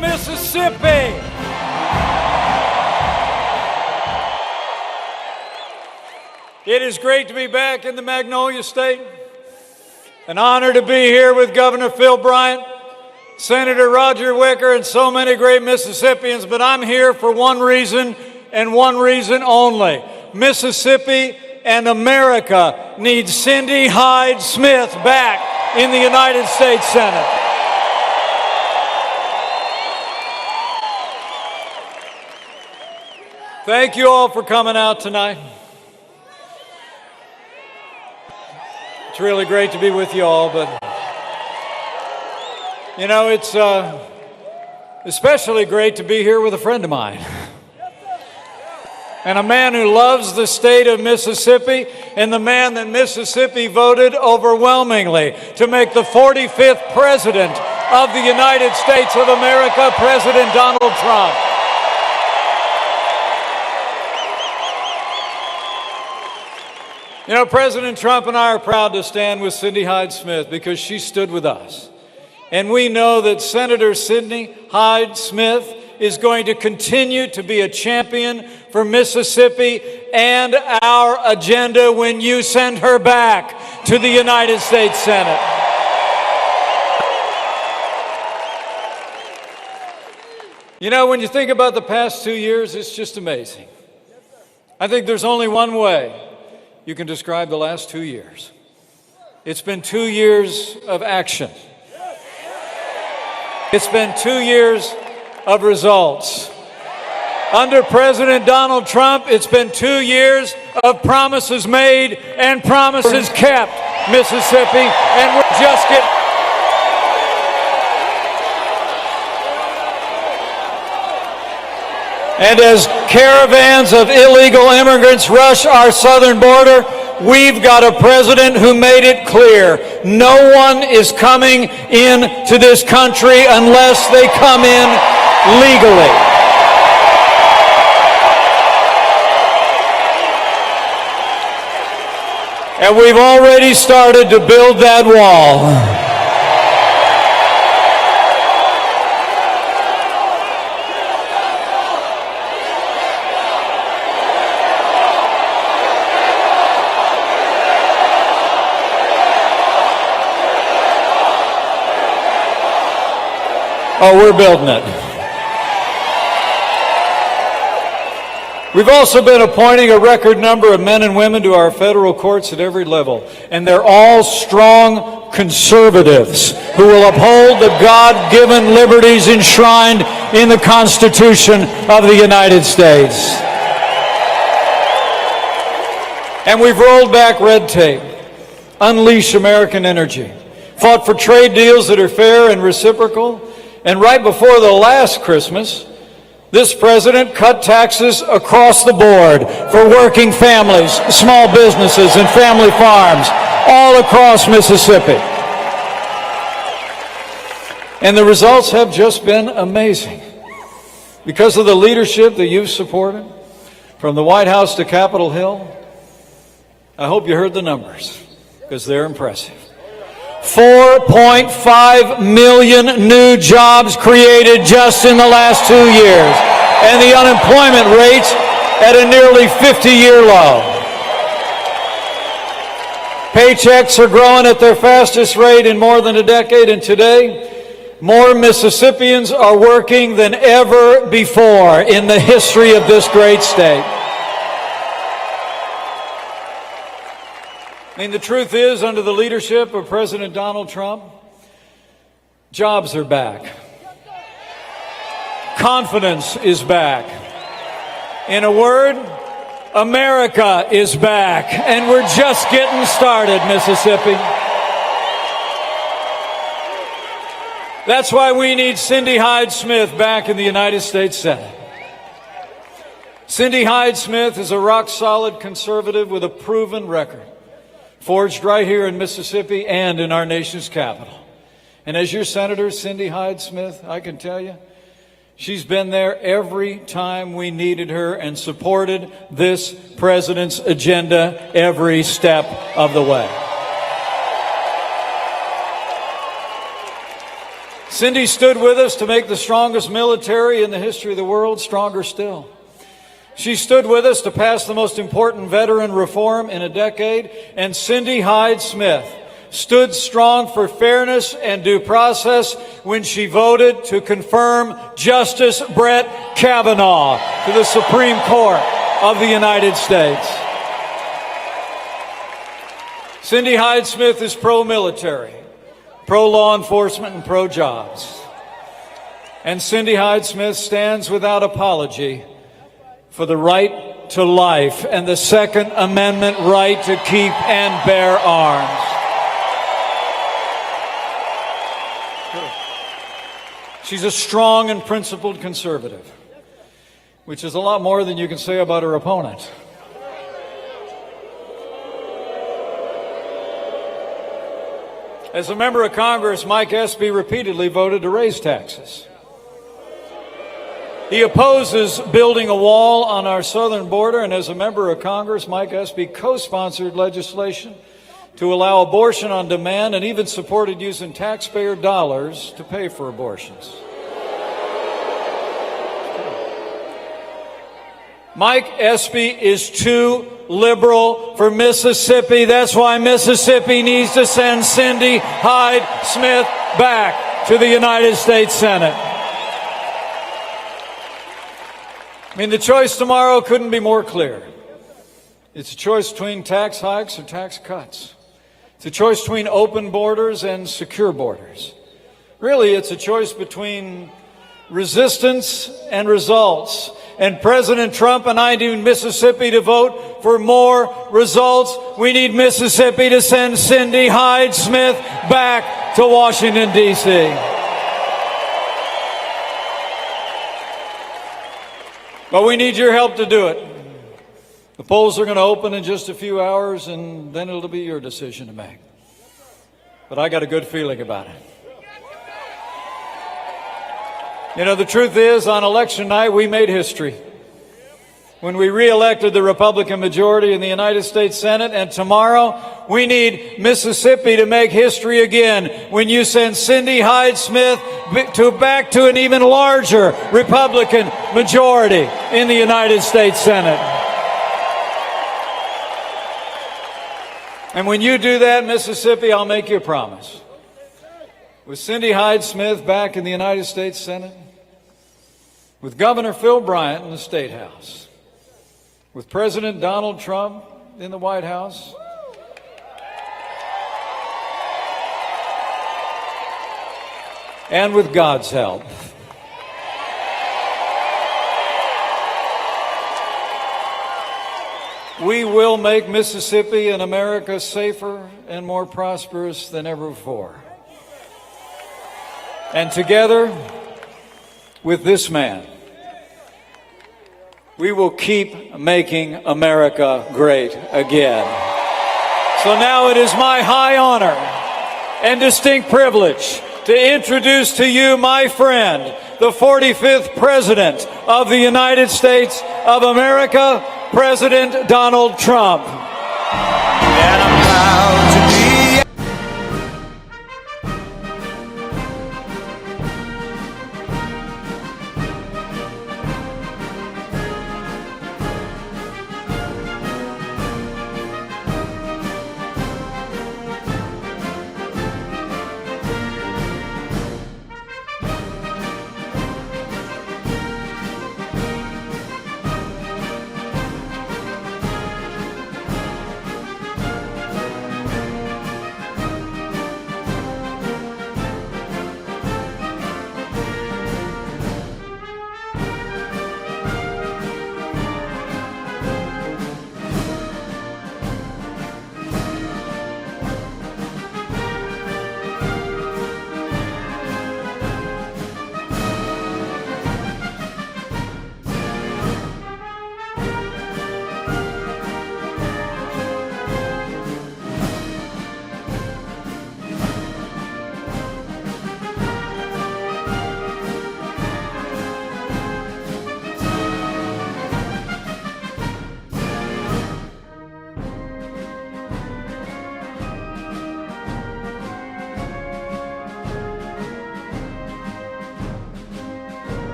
Mississippi. It is great to be back in the Magnolia State. An honor to be here with Governor Phil Bryant, Senator Roger Wicker, and so many great Mississippians, but I'm here for one reason and one reason only. Mississippi and America need Cindy Hyde Smith back in the United States Senate. Thank you all for coming out tonight. It's really great to be with you all, but you know, it's especially great to be here with a friend of mine. And a man who loves the state of Mississippi, and the man that Mississippi voted overwhelmingly to make the 45th President of the United States of America, President Donald Trump. You know, President Trump and I are proud to stand with Cindy Hyde Smith because she stood with us. And we know that Senator Cindy Hyde Smith is going to continue to be a champion for Mississippi and our agenda when you send her back to the United States Senate. You know, when you think about the past 2 years, it's just amazing. I think there's only one way you can describe the last 2 years. It's been 2 years of action. It's been 2 years of results. Under President Donald Trump, it's been 2 years of promises made and promises kept, Mississippi, and we're just getting... And as caravans of illegal immigrants rush our southern border, we've got a president who made it clear no one is coming into this country unless they come in legally. And we've already started to build that wall. Oh, we're building it. We've also been appointing a record number of men and women to our federal courts at every level, and they're all strong conservatives who will uphold the God-given liberties enshrined in the Constitution of the United States. And we've rolled back red tape, unleashed American energy, fought for trade deals that are fair and reciprocal. And right before the last Christmas, This president cut taxes across the board for working families, small businesses, and family farms all across Mississippi. And the results have just been amazing. Because of the leadership that you've supported, from the White House to Capitol Hill, I hope you heard the numbers, because they're impressive. 4.5 million new jobs created just in the last 2 years, and the unemployment rate's at a nearly 50-year low. Paychecks are growing at their fastest rate in more than a decade, and today, more Mississippians are working than ever before in the history of this great state. I mean, the truth is, under the leadership of President Donald Trump, jobs are back. Confidence is back. In a word, America is back, and we're just getting started, Mississippi. That's why we need Cindy Hyde-Smith back in the United States Senate. Cindy Hyde-Smith is a rock-solid conservative with a proven record, forged right here in Mississippi and in our nation's capital. And as your Senator, Cindy Hyde-Smith, I can tell you, she's been there every time we needed her and supported this president's agenda every step of the way. Cindy stood with us to make the strongest military in the history of the world stronger still. She stood with us to pass the most important veteran reform in a decade, and Cindy Hyde-Smith stood strong for fairness and due process when she voted to confirm Justice Brett Kavanaugh to the Supreme Court of the United States. Cindy Hyde-Smith is pro-military, pro-law enforcement, and pro-jobs. And Cindy Hyde-Smith stands without apology for the right to life and the Second Amendment right to keep and bear arms. She's a strong and principled conservative, which is a lot more than you can say about her opponent. As a member of Congress, Mike Espy repeatedly voted to raise taxes. He opposes building a wall on our southern border, and as a member of Congress, Mike Espy co-sponsored legislation to allow abortion on demand and even supported using taxpayer dollars to pay for abortions. Mike Espy is too liberal for Mississippi. That's why Mississippi needs to send Cindy Hyde-Smith back to the United States Senate. I mean, the choice tomorrow couldn't be more clear. It's a choice between tax hikes or tax cuts. It's a choice between open borders and secure borders. Really, it's a choice between resistance and results. And President Trump and I need Mississippi to vote for more results. We need Mississippi to send Cindy Hyde-Smith back to Washington, D.C. But we need your help to do it. The polls are going to open in just a few hours, and then it'll be your decision to make. But I got a good feeling about it. You know, the truth is, on election night, we made history when we re-elected the Republican majority in the United States Senate, and tomorrow we need Mississippi to make history again when you send Cindy Hyde-Smith back to an even larger Republican majority in the United States Senate. And when you do that, Mississippi, I'll make you a promise. With Cindy Hyde-Smith back in the United States Senate, with Governor Phil Bryant in the State House, with President Donald Trump in the White House, and with God's help, we will make Mississippi and America safer and more prosperous than ever before. And together with this man, we will keep making America great again. So now it is my high honor and distinct privilege to introduce to you my friend, the 45th President of the United States of America, President Donald Trump. And I'm proud to be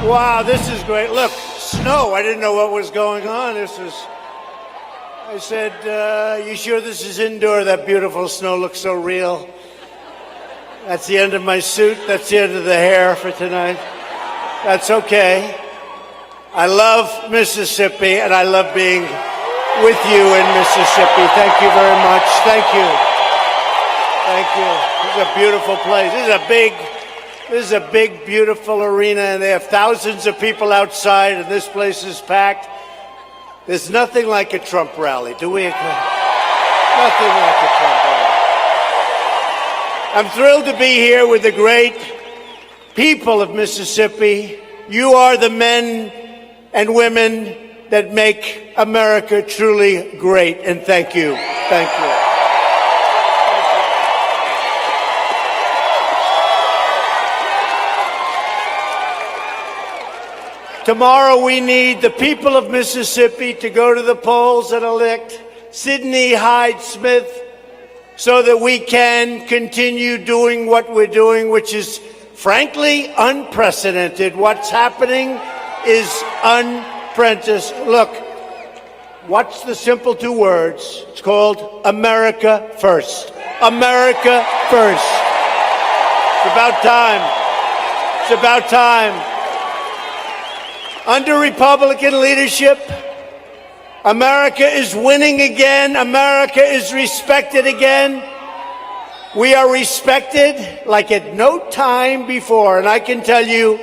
Wow, this is great. Look, snow. I didn't know what was going on. I said, you sure this is indoor? That beautiful snow looks so real. That's the end of my suit. That's the end of the hair for tonight. That's okay. I love Mississippi, and I love being with you in Mississippi. Thank you very much. Thank you. Thank you. This is a beautiful place. This is a big, beautiful arena, and they have thousands of people outside, and this place is packed. There's nothing like a Trump rally, do we? Nothing like a Trump rally. I'm thrilled to be here with the great people of Mississippi. You are the men and women that make America truly great, and thank you. Thank you. Tomorrow we need the people of Mississippi to go to the polls and elect Sidney Hyde-Smith so that we can continue doing what we're doing, which is frankly unprecedented. What's happening is unprecedented. Look, what's the simple two words? It's called America First. America First. It's about time. It's about time. Under Republican leadership, America is winning again. America is respected again. We are respected like at no time before. And I can tell you,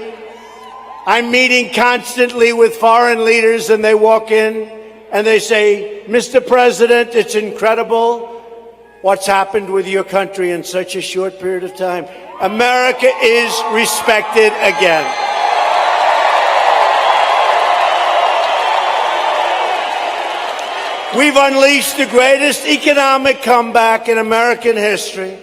I'm meeting constantly with foreign leaders, and they walk in and they say, Mr. President, it's incredible what's happened with your country in such a short period of time. America is respected again. We've unleashed the greatest economic comeback in American history.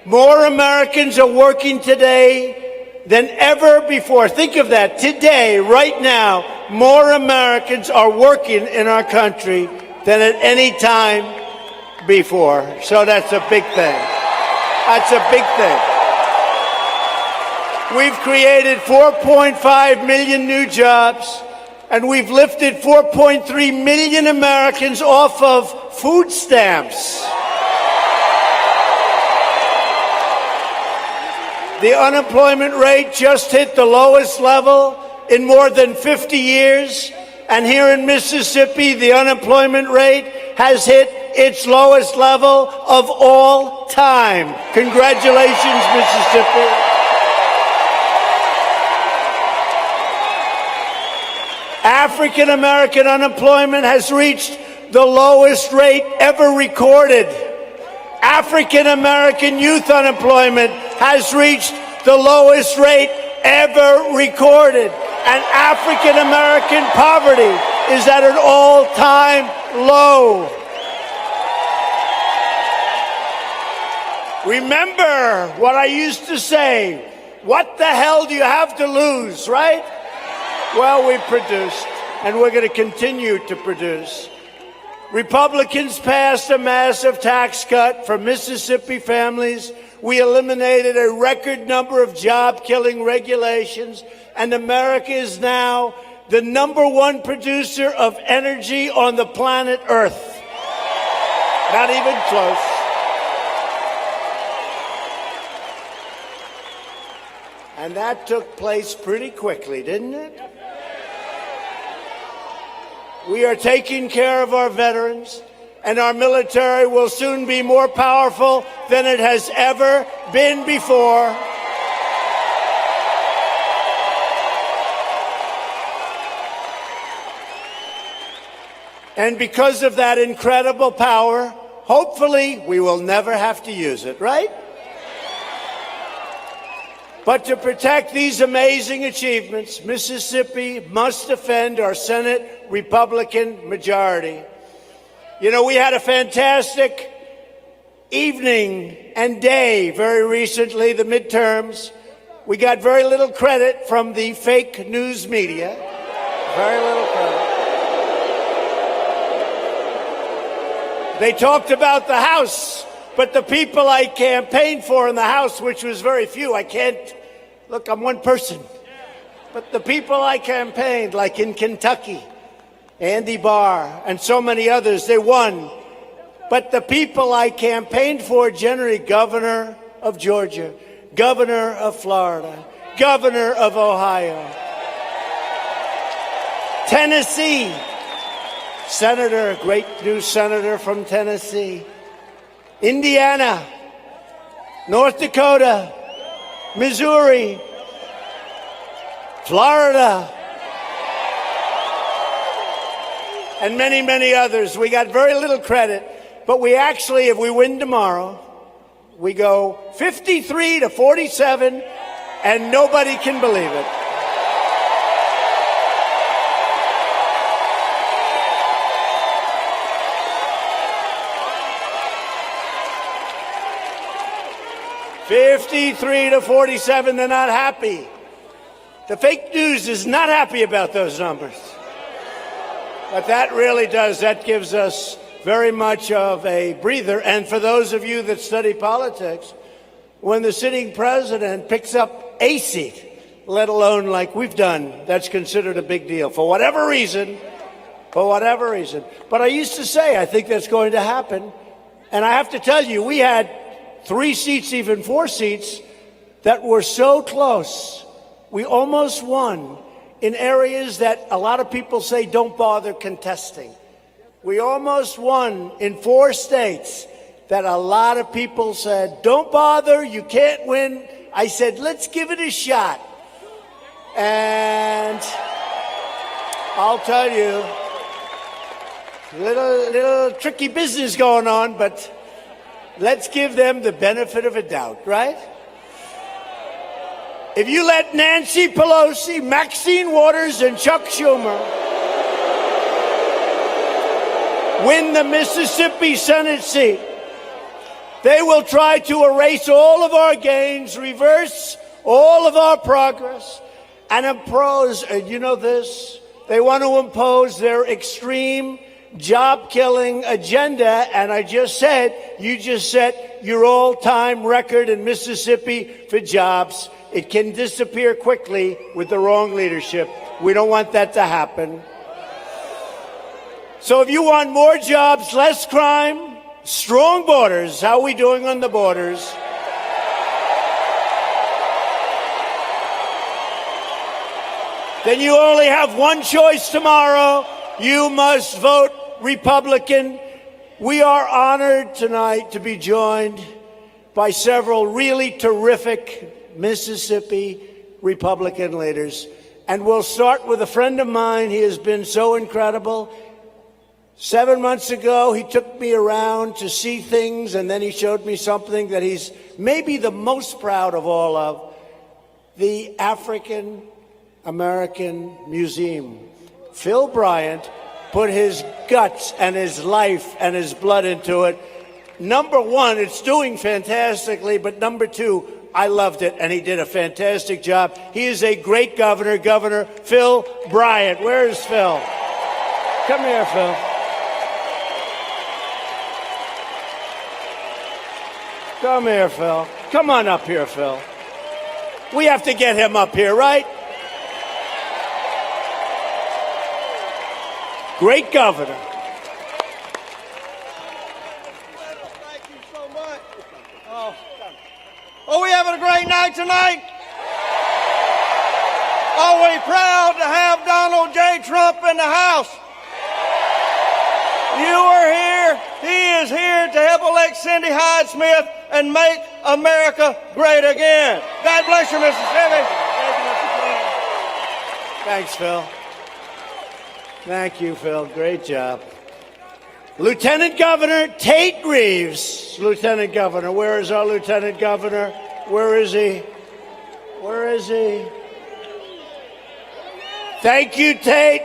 More Americans are working today than ever before. Think of that. Today, right now, more Americans are working in our country than at any time before. So that's a big thing. That's a big thing. We've created 4.5 million new jobs, and we've lifted 4.3 million Americans off of food stamps. The unemployment rate just hit the lowest level in more than 50 years. And here in Mississippi, the unemployment rate has hit its lowest level of all time. Congratulations, Mississippi. African American unemployment has reached the lowest rate ever recorded. African American youth unemployment has reached the lowest rate ever recorded. And African American poverty is at an all-time low. Remember what I used to say, what the hell do you have to lose, right? Well, we produced, and we're going to continue to produce. Republicans passed a massive tax cut for Mississippi families. We eliminated a record number of job-killing regulations, and America is now the #1 producer of energy on the planet Earth. Not even close. And that took place pretty quickly, didn't it? We are taking care of our veterans, and our military will soon be more powerful than it has ever been before. And because of that incredible power, hopefully we will never have to use it, right? But to protect these amazing achievements, Mississippi must defend our Senate Republican majority. You know, we had a fantastic evening and day very recently, the midterms. We got very little credit from the fake news media. Very little credit. They talked about the House, but the people I campaigned for in the House, which was very few, I can't, look, I'm one person. But the people I campaigned, like in Kentucky, Andy Barr, and so many others, they won. But the people I campaigned for, generally governor of Georgia, governor of Florida, governor of Ohio, Tennessee, senator, a great new senator from Tennessee, Indiana, North Dakota, Missouri, Florida, and many, many others. We got very little credit, but we actually, if we win tomorrow, we go 53-47, and nobody can believe it. $53-47, they're not happy. The fake news is not happy about those numbers. But that really does, that gives us very much of a breather. And for those of you that study politics, when the sitting president picks up a seat, let alone like we've done, that's considered a big deal for whatever reason, But I used to say, I think that's going to happen. And I have to tell you, we had 3 seats, even 4 seats, that were so close. We almost won in areas that a lot of people say don't bother contesting. We almost won in 4 states that a lot of people said, don't bother, you can't win. I said, let's give it a shot. And I'll tell you, little tricky business going on, but let's give them the benefit of a doubt, right? If you let Nancy Pelosi, Maxine Waters, and Chuck Schumer win the Mississippi Senate seat, They will try to erase all of our gains, reverse all of our progress, and impose, and you know this, they want to impose their extreme job-killing agenda. And I just said, you just set your all-time record in Mississippi for jobs. It can disappear quickly with the wrong leadership. We don't want that to happen. So if you want more jobs, less crime, strong borders, how are we doing on the borders? Then you only have one choice tomorrow. You must vote Republican. We are honored tonight to be joined by several really terrific Mississippi Republican leaders. And we'll start with a friend of mine. He has been so incredible. 7 months ago, he took me around to see things, and then he showed me something that he's maybe the most proud of all of, the African American Museum. Phil Bryant put his guts and his life and his blood into it. Number one, it's doing fantastically, but number two, I loved it, and he did a fantastic job. He is a great governor, Governor Phil Bryant. Where is Phil? Come here, Phil. Come here, Phil. Come on up here, Phil. We have to get him up here, right? Great governor. Thank you so much. Oh, we having a great night tonight? Are we proud to have Donald J. Trump in the House? You are here. He is here to help elect Cindy Hyde Smith and make America great again. God bless you, Mississippi. Thanks, Phil. Thank you, Phil. Great job. Lieutenant Governor Tate Reeves. Lieutenant Governor. Where is our Lieutenant Governor? Where is he? Where is he? Thank you, Tate.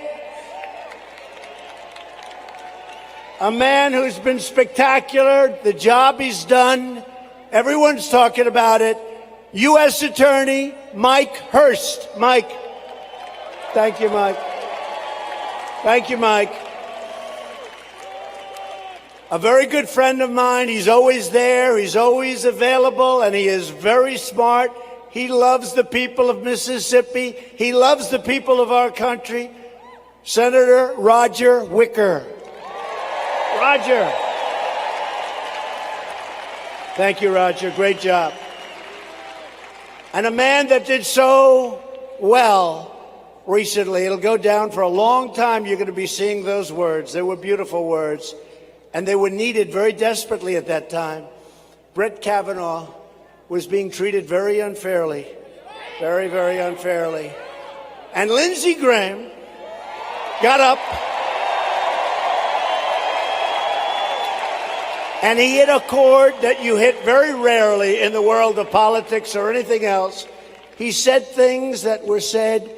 A man who's been spectacular. The job he's done. Everyone's talking about it. U.S. Attorney Mike Hurst. Mike. Thank you, Mike. Thank you, Mike. A very good friend of mine. He's always there. He's always available, and he is very smart. He loves the people of Mississippi. He loves the people of our country. Senator Roger Wicker. Roger. Thank you, Roger. Great job. And a man that did so well recently. It'll go down for a long time. You're going to be seeing those words. They were beautiful words, and they were needed very desperately at that time. Brett Kavanaugh was being treated very unfairly, very, very unfairly. And Lindsey Graham got up and he hit a chord that you hit very rarely in the world of politics or anything else. He said things that were said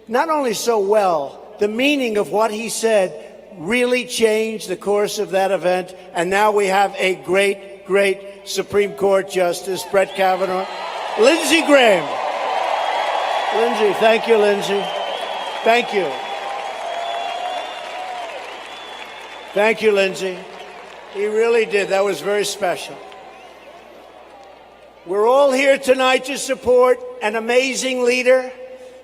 not only so well, the meaning of what he said really changed the course of that event. And now we have a great, great Supreme Court Justice, Brett Kavanaugh. Lindsey Graham. Lindsey, thank you, Lindsey. Thank you. Thank you, Lindsey. He really did. That was very special. We're all here tonight to support an amazing leader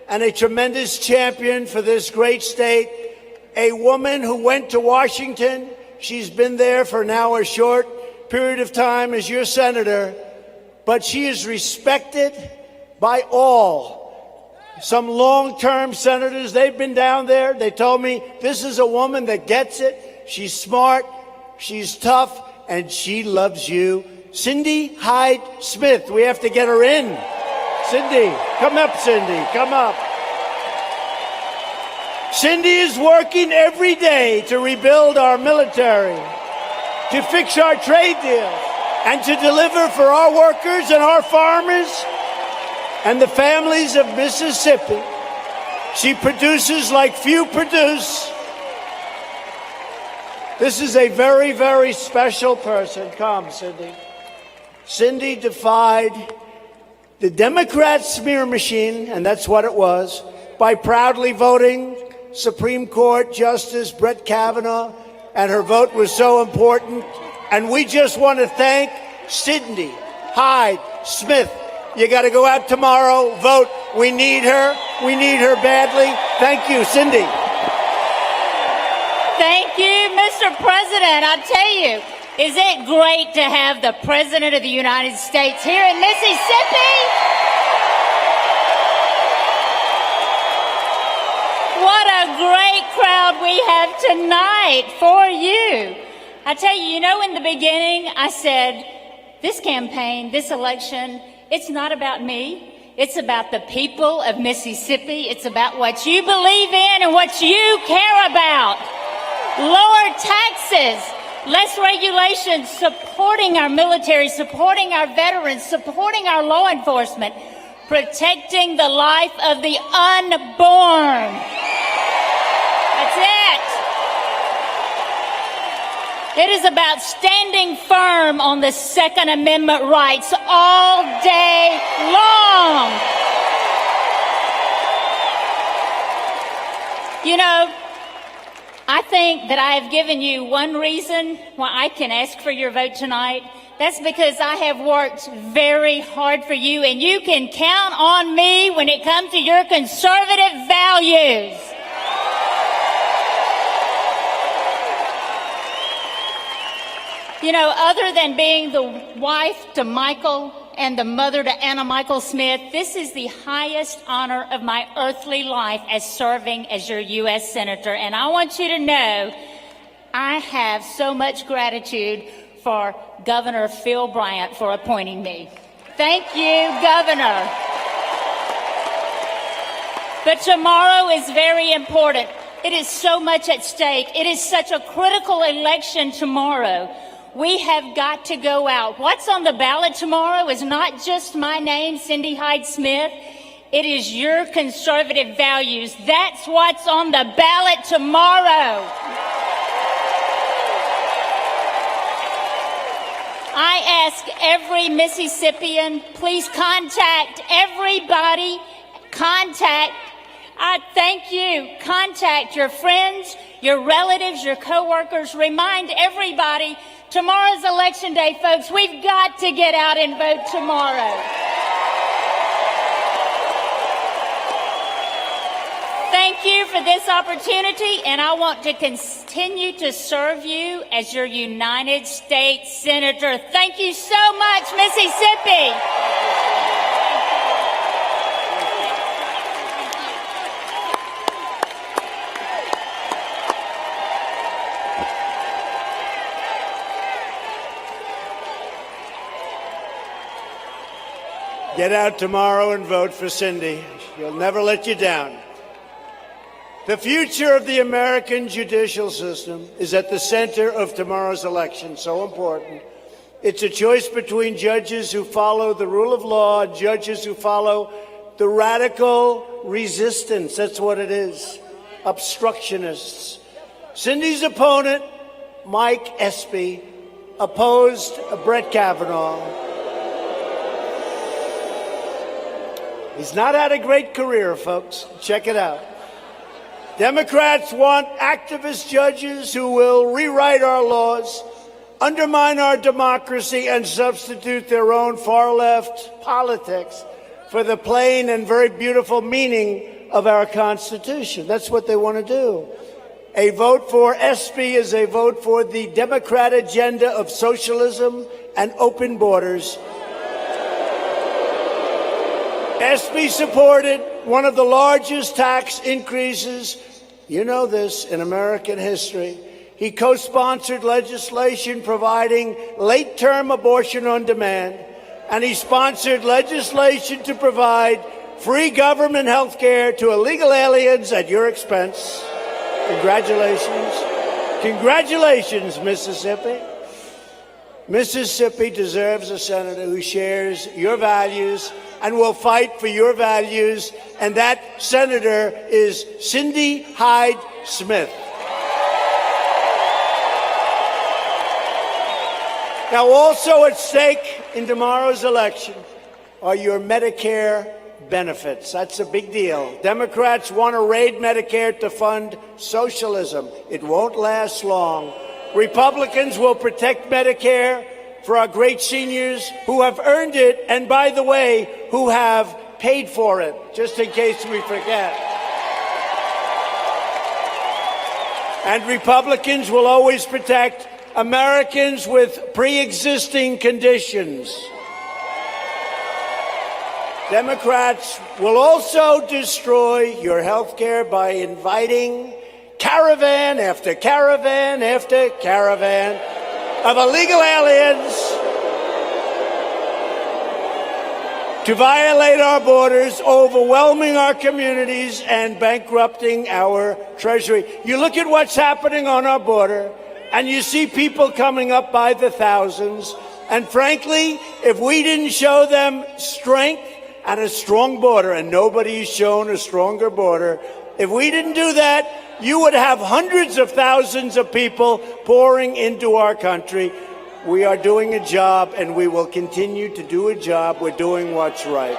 and a tremendous champion for this great state, a woman who went to Washington. She's been there for now a short period of time as your senator, but she is respected by all. Some long-term senators, they've been down there. They told me this is a woman that gets it. She's smart, she's tough, and she loves you. Cindy Hyde Smith, we have to get her in. Cindy, come up, Cindy, come up. Cindy is working every day to rebuild our military, to fix our trade deals, and to deliver for our workers and our farmers and the families of Mississippi. She produces like few produce. This is a very, very special person. Come, Cindy. Cindy defied the Democrat smear machine, and that's what it was, by proudly voting Supreme Court Justice Brett Kavanaugh, and her vote was so important. And we just want to thank Cindy Hyde Smith. You got to go out tomorrow, vote. We need her. We need her badly. Thank you, Cindy. Thank you, Mr. President. I tell you, is it great to have the President of the United States here in Mississippi? What a great crowd we have tonight for you. I tell you, in the beginning, I said, this campaign, this election, it's not about me. It's about the people of Mississippi. It's about what you believe in and what you care about. Lower taxes, less regulations, supporting our military, supporting our veterans, supporting our law enforcement, protecting the life of the unborn. That's it. It is about standing firm on the Second Amendment rights all day long. I think that I have given you one reason why I can ask for your vote tonight. That's because I have worked very hard for you, and you can count on me when it comes to your conservative values. Other than being the wife to Michael and the mother to Anna Michael Smith, this is the highest honor of my earthly life as serving as your U.S. Senator. And I want you to know I have so much gratitude for Governor Phil Bryant for appointing me. Thank you, Governor. But tomorrow is very important. It is so much at stake. It is such a critical election tomorrow. We have got to go out. What's on the ballot tomorrow is not just my name, Cindy Hyde Smith. It is your conservative values. That's what's on the ballot tomorrow. I ask every Mississippian, please contact everybody. I thank you. Contact your friends, your relatives, your coworkers. Remind everybody, tomorrow's election day, folks. We've got to get out and vote tomorrow. Thank you for this opportunity, and I want to continue to serve you as your United States Senator. Thank you so much, Mississippi. Get out tomorrow and vote for Cindy. She'll never let you down. The future of the American judicial system is at the center of tomorrow's election. So important. It's a choice between judges who follow the rule of law and judges who follow the radical resistance. That's what it is. Obstructionists. Cindy's opponent, Mike Espy, opposed Brett Kavanaugh. He's not had a great career, folks. Check it out. Democrats want activist judges who will rewrite our laws, undermine our democracy, and substitute their own far-left politics for the plain and very beautiful meaning of our Constitution. That's what they want to do. A vote for Espy is a vote for the Democrat agenda of socialism and open borders. Espy supported one of the largest tax increases, you know this, in American history. He co-sponsored legislation providing late-term abortion on demand, and he sponsored legislation to provide free government health care to illegal aliens at your expense. Congratulations. Congratulations, Mississippi. Mississippi deserves a senator who shares your values and will fight for your values, and that senator is Cindy Hyde Smith. Now, also at stake in tomorrow's election are your Medicare benefits. That's a big deal. Democrats want to raid Medicare to fund socialism. It won't last long. Republicans will protect Medicare for our great seniors who have earned it, and by the way, who have paid for it, just in case we forget. And Republicans will always protect Americans with pre-existing conditions. Democrats will also destroy your health care by inviting caravan after caravan after caravan of illegal aliens to violate our borders, overwhelming our communities, and bankrupting our treasury. You look at what's happening on our border, and you see people coming up by the thousands. And frankly, if we didn't show them strength and a strong border, and nobody's shown a stronger border, if we didn't do that, you would have hundreds of thousands of people pouring into our country. We are doing a job, and we will continue to do a job. We're doing what's right.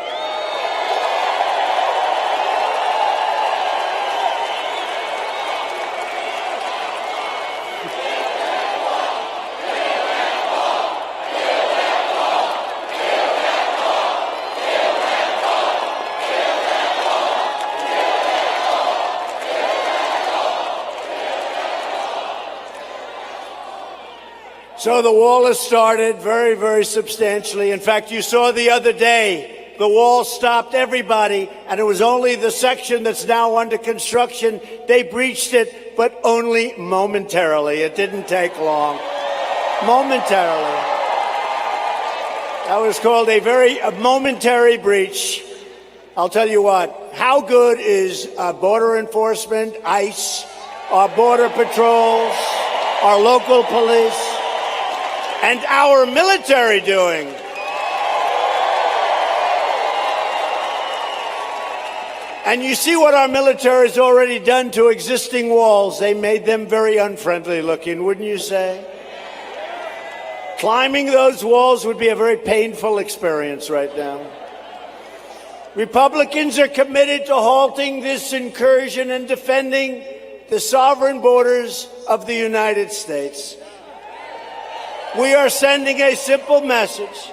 So the wall has started very, very substantially. In fact, you saw the other day, the wall stopped everybody, and it was only the section that's now under construction. They breached it, but only momentarily. It didn't take long. Momentarily. That was called a momentary breach. I'll tell you what, how good is border enforcement, ICE, our border patrols, our local police, and our military doing? And you see what our military has already done to existing walls. They made them very unfriendly looking, wouldn't you say? Climbing those walls would be a very painful experience right now. Republicans are committed to halting this incursion and defending the sovereign borders of the United States. We are sending a simple message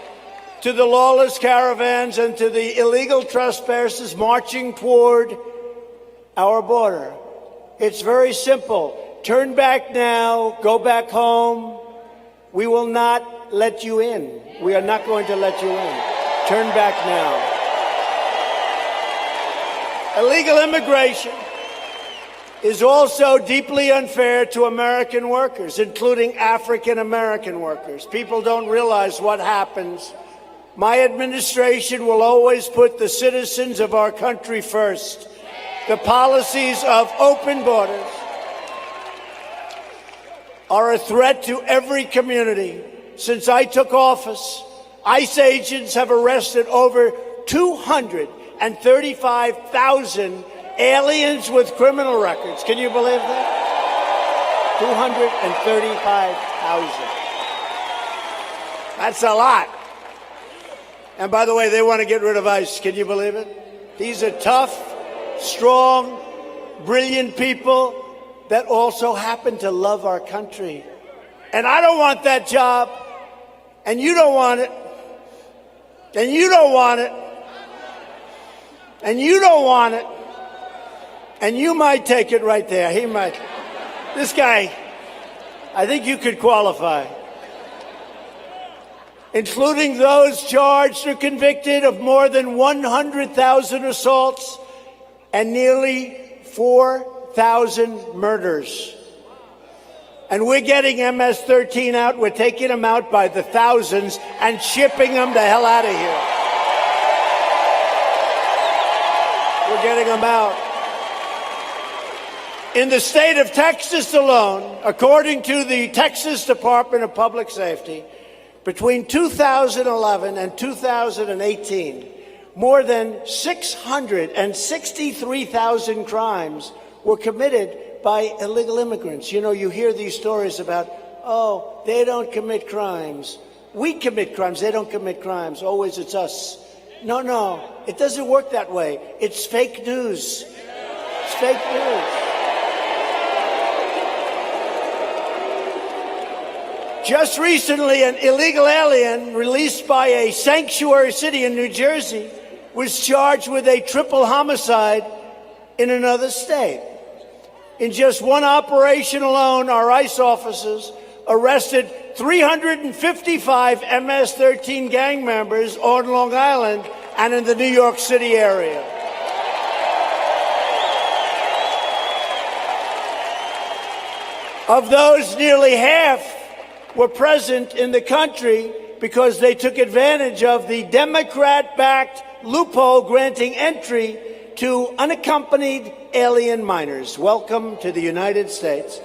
to the lawless caravans and to the illegal trespassers marching toward our border. It's very simple. Turn back now. Go back home. We will not let you in. We are not going to let you in. Turn back now. Illegal immigration is also deeply unfair to American workers, including African American workers. People don't realize what happens. My administration will always put the citizens of our country first. The policies of open borders are a threat to every community. Since I took office, ICE agents have arrested over 235,000 aliens with criminal records. Can you believe that? 235,000. That's a lot. And by the way, they want to get rid of ICE. Can you believe it? These are tough, strong, brilliant people that also happen to love our country. And I don't want that job. And you don't want it. And you don't want it. And you don't want it. And you might take it right there. He might. This guy, I think you could qualify. Including those charged or convicted of more than 100,000 assaults and nearly 4,000 murders. And we're getting MS-13 out. We're taking them out by the thousands and shipping them the hell out of here. We're getting them out. In the state of Texas alone, according to the Texas Department of Public Safety, between 2011 and 2018, more than 663,000 crimes were committed by illegal immigrants. You know, you hear these stories about, oh, they don't commit crimes. We commit crimes. They don't commit crimes. Always it's us. No, no. It doesn't work that way. It's fake news. It's fake news. Just recently, an illegal alien released by a sanctuary city in New Jersey was charged with a triple homicide in another state. In just one operation alone, our ICE officers arrested 355 MS-13 gang members on Long Island and in the New York City area. Of those, nearly half were present in the country because they took advantage of the Democrat-backed loophole granting entry to unaccompanied alien minors. Welcome to the United States.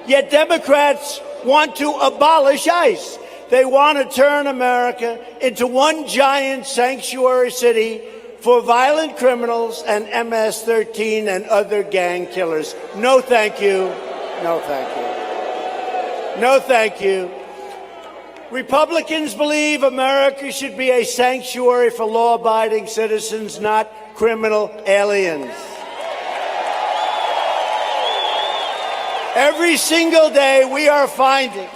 Yet Democrats want to abolish ICE. They want to turn America into one giant sanctuary city for violent criminals and MS-13 and other gang killers. No, thank you. No, thank you. No, thank you. Republicans believe America should be a sanctuary for law-abiding citizens, not criminal aliens. Every single day we are finding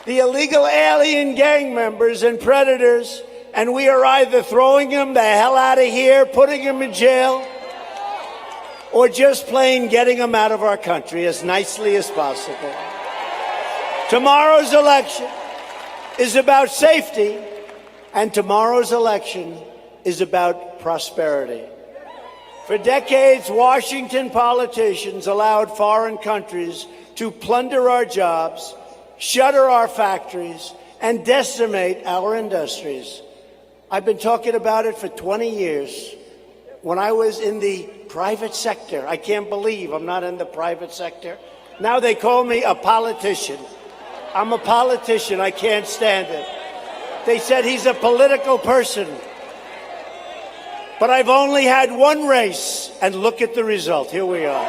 the illegal alien gang members and predators, and we are either throwing them the hell out of here, putting them in jail, or just plain getting them out of our country as nicely as possible. Tomorrow's election is about safety, and tomorrow's election is about prosperity. For decades, Washington politicians allowed foreign countries to plunder our jobs, shutter our factories, and decimate our industries. I've been talking about it for 20 years. When I was in the private sector, I can't believe I'm not in the private sector. Now they call me a politician. I'm a politician. I can't stand it. They said he's a political person. But I've only had one race, and look at the result. Here we are.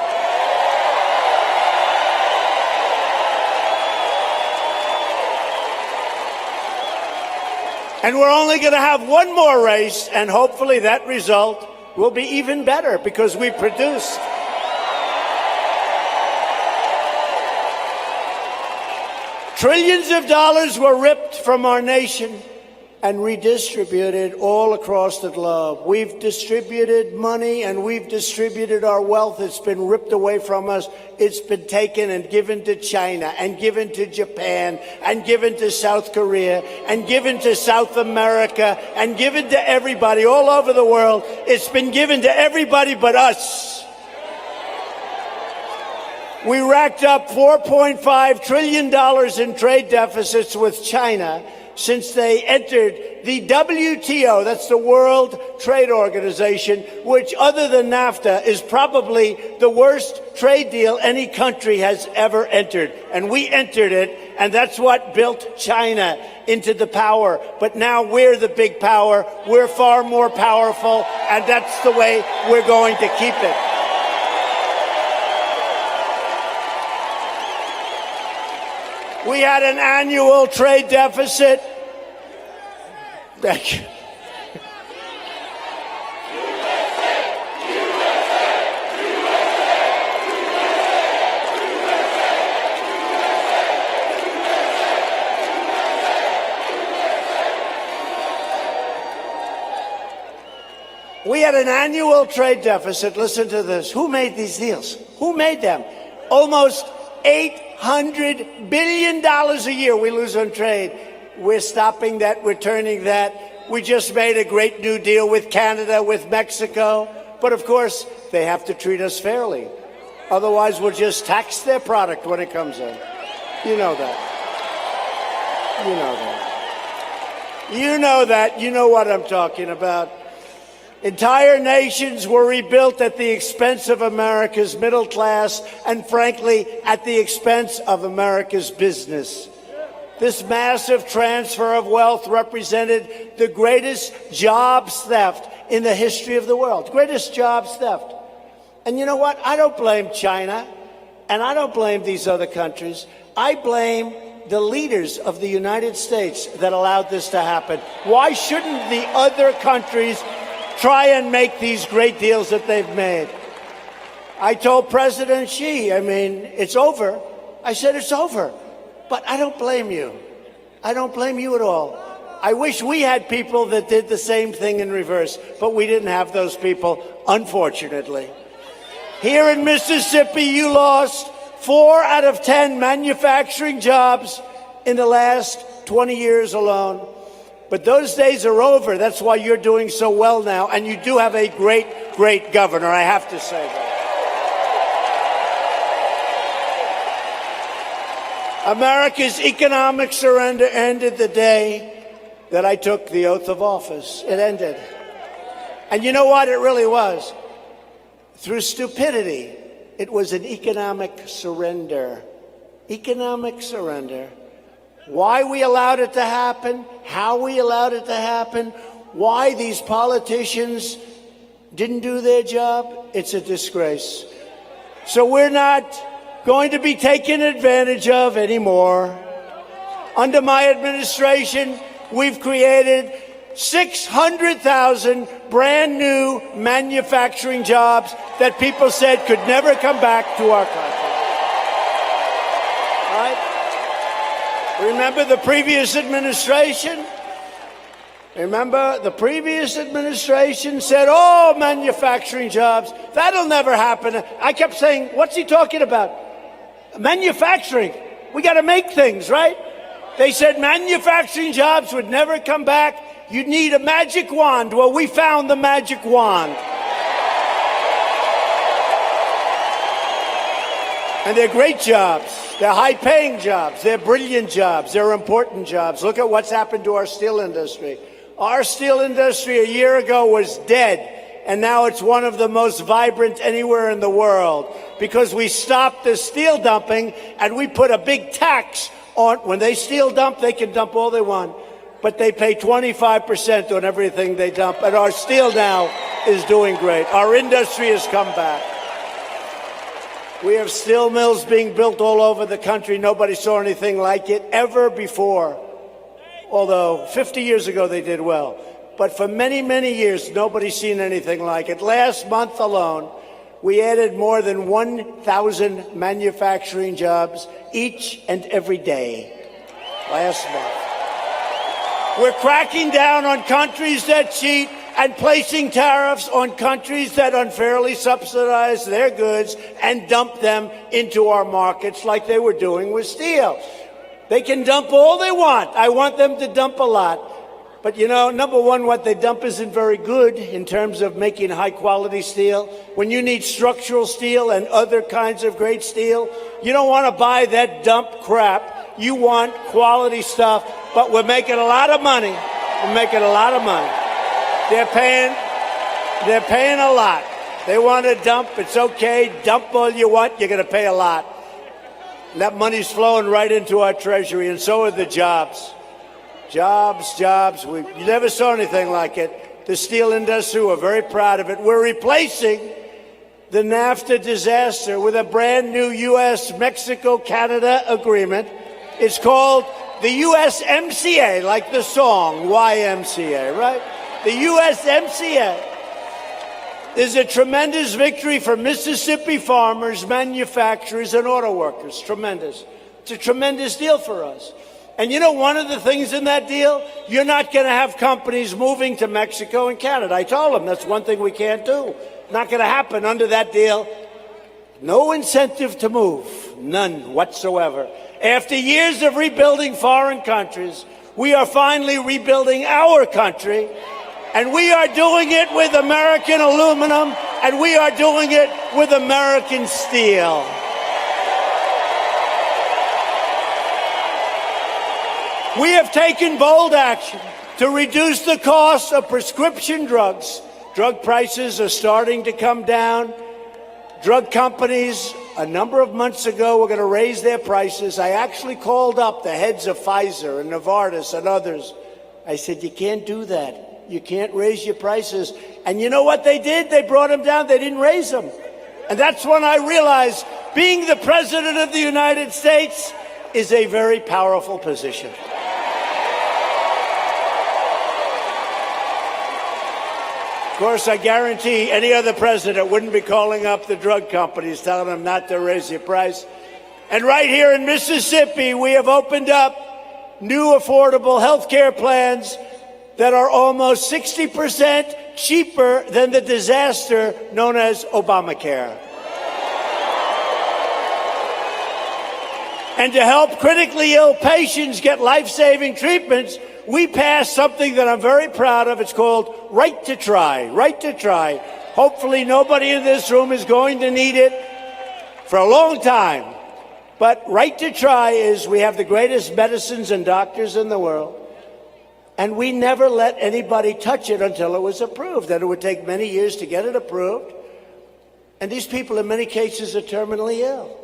And we're only going to have one more race, and hopefully that result will be even better because we produced. Trillions of dollars were ripped from our nation and redistributed all across the globe. We've distributed money and we've distributed our wealth. It's been ripped away from us. It's been taken and given to China and given to Japan and given to South Korea and given to South America and given to everybody all over the world. It's been given to everybody but us. We racked up $4.5 trillion in trade deficits with China since they entered the WTO, that's the World Trade Organization, which other than NAFTA is probably the worst trade deal any country has ever entered. And we entered it, and that's what built China into the power. But now we're the big power. We're far more powerful, and that's the way we're going to keep it. We had an annual trade deficit. Thank you. We had an annual trade deficit. Listen to this. Who made these deals? Who made them? Almost $800 billion a year we lose on trade. We're stopping that. We're turning that. We just made a great new deal with Canada, with Mexico. But of course, they have to treat us fairly. Otherwise, we'll just tax their product when it comes in. You know that. You know that. You know that. You know what I'm talking about. Entire nations were rebuilt at the expense of America's middle class and, frankly, at the expense of America's business. This massive transfer of wealth represented the greatest jobs theft in the history of the world. Greatest jobs theft. And you know what? I don't blame China, and I don't blame these other countries. I blame the leaders of the United States that allowed this to happen. Why shouldn't the other countries try and make these great deals that they've made? I told President Xi, it's over. I said, it's over. But I don't blame you. I don't blame you at all. I wish we had people that did the same thing in reverse, but we didn't have those people, unfortunately. Here in Mississippi, you lost 4 out of 10 manufacturing jobs in the last 20 years alone. But those days are over. That's why you're doing so well now. And you do have a great, great governor, I have to say that. America's economic surrender ended the day that I took the oath of office. It ended. And you know what? It really was. Through stupidity, it was an economic surrender. Economic surrender. Why we allowed it to happen, how we allowed it to happen, why these politicians didn't do their job, it's a disgrace. So we're not going to be taken advantage of anymore. Under my administration, we've created 600,000 brand new manufacturing jobs that people said could never come back to our country. Right? Remember the previous administration? Remember the previous administration said, oh, manufacturing jobs, that'll never happen. I kept saying, what's he talking about? Manufacturing. We got to make things, right? They said manufacturing jobs would never come back. You'd need a magic wand. Well, we found the magic wand. And they're great jobs. They're high-paying jobs. They're brilliant jobs. They're important jobs. Look at what's happened to our steel industry. Our steel industry a year ago was dead. And now it's one of the most vibrant anywhere in the world because we stopped the steel dumping and we put a big tax on. When they steel dump, they can dump all they want, but they pay 25% on everything they dump. And our steel now is doing great. Our industry has come back. We have steel mills being built all over the country. Nobody saw anything like it ever before, although 50 years ago they did well. But for many, many years, nobody's seen anything like it. Last month alone, we added more than 1,000 manufacturing jobs each and every day. Last month. We're cracking down on countries that cheat and placing tariffs on countries that unfairly subsidize their goods and dump them into our markets like they were doing with steel. They can dump all they want. I want them to dump a lot. But, you know, number one, what they dump isn't very good in terms of making high-quality steel. When you need structural steel and other kinds of great steel, you don't want to buy that dump crap. You want quality stuff, but we're making a lot of money. We're making a lot of money. They're paying a lot. They want to dump. It's okay. Dump all you want. You're going to pay a lot. And that money's flowing right into our treasury, and so are the jobs. Jobs, jobs. You never saw anything like it. The steel industry, we're very proud of it. We're replacing the NAFTA disaster with a brand new U.S.-Mexico-Canada agreement. It's called the USMCA, like the song YMCA, right? The USMCA is a tremendous victory for Mississippi farmers, manufacturers, and auto workers. Tremendous. It's a tremendous deal for us. And you know, one of the things in that deal, you're not going to have companies moving to Mexico and Canada. I told them that's one thing we can't do. Not going to happen under that deal. No incentive to move. None whatsoever. After years of rebuilding foreign countries, we are finally rebuilding our country. And we are doing it with American aluminum, and we are doing it with American steel. We have taken bold action to reduce the cost of prescription drugs. Drug prices are starting to come down. Drug companies, a number of months ago, were going to raise their prices. I actually called up the heads of Pfizer and Novartis and others. I said, you can't do that. You can't raise your prices. And you know what they did? They brought them down. They didn't raise them. And that's when I realized, being the President of the United States, is a very powerful position. Of course, I guarantee any other president wouldn't be calling up the drug companies, telling them not to raise the price. And right here in Mississippi, we have opened up new affordable health care plans that are almost 60% cheaper than the disaster known as Obamacare. And to help critically ill patients get life-saving treatments, we passed something that I'm very proud of. It's called Right to Try. Right to Try. Hopefully nobody in this room is going to need it for a long time. But Right to Try is we have the greatest medicines and doctors in the world, and we never let anybody touch it until it was approved. And it would take many years to get it approved. And these people in many cases are terminally ill.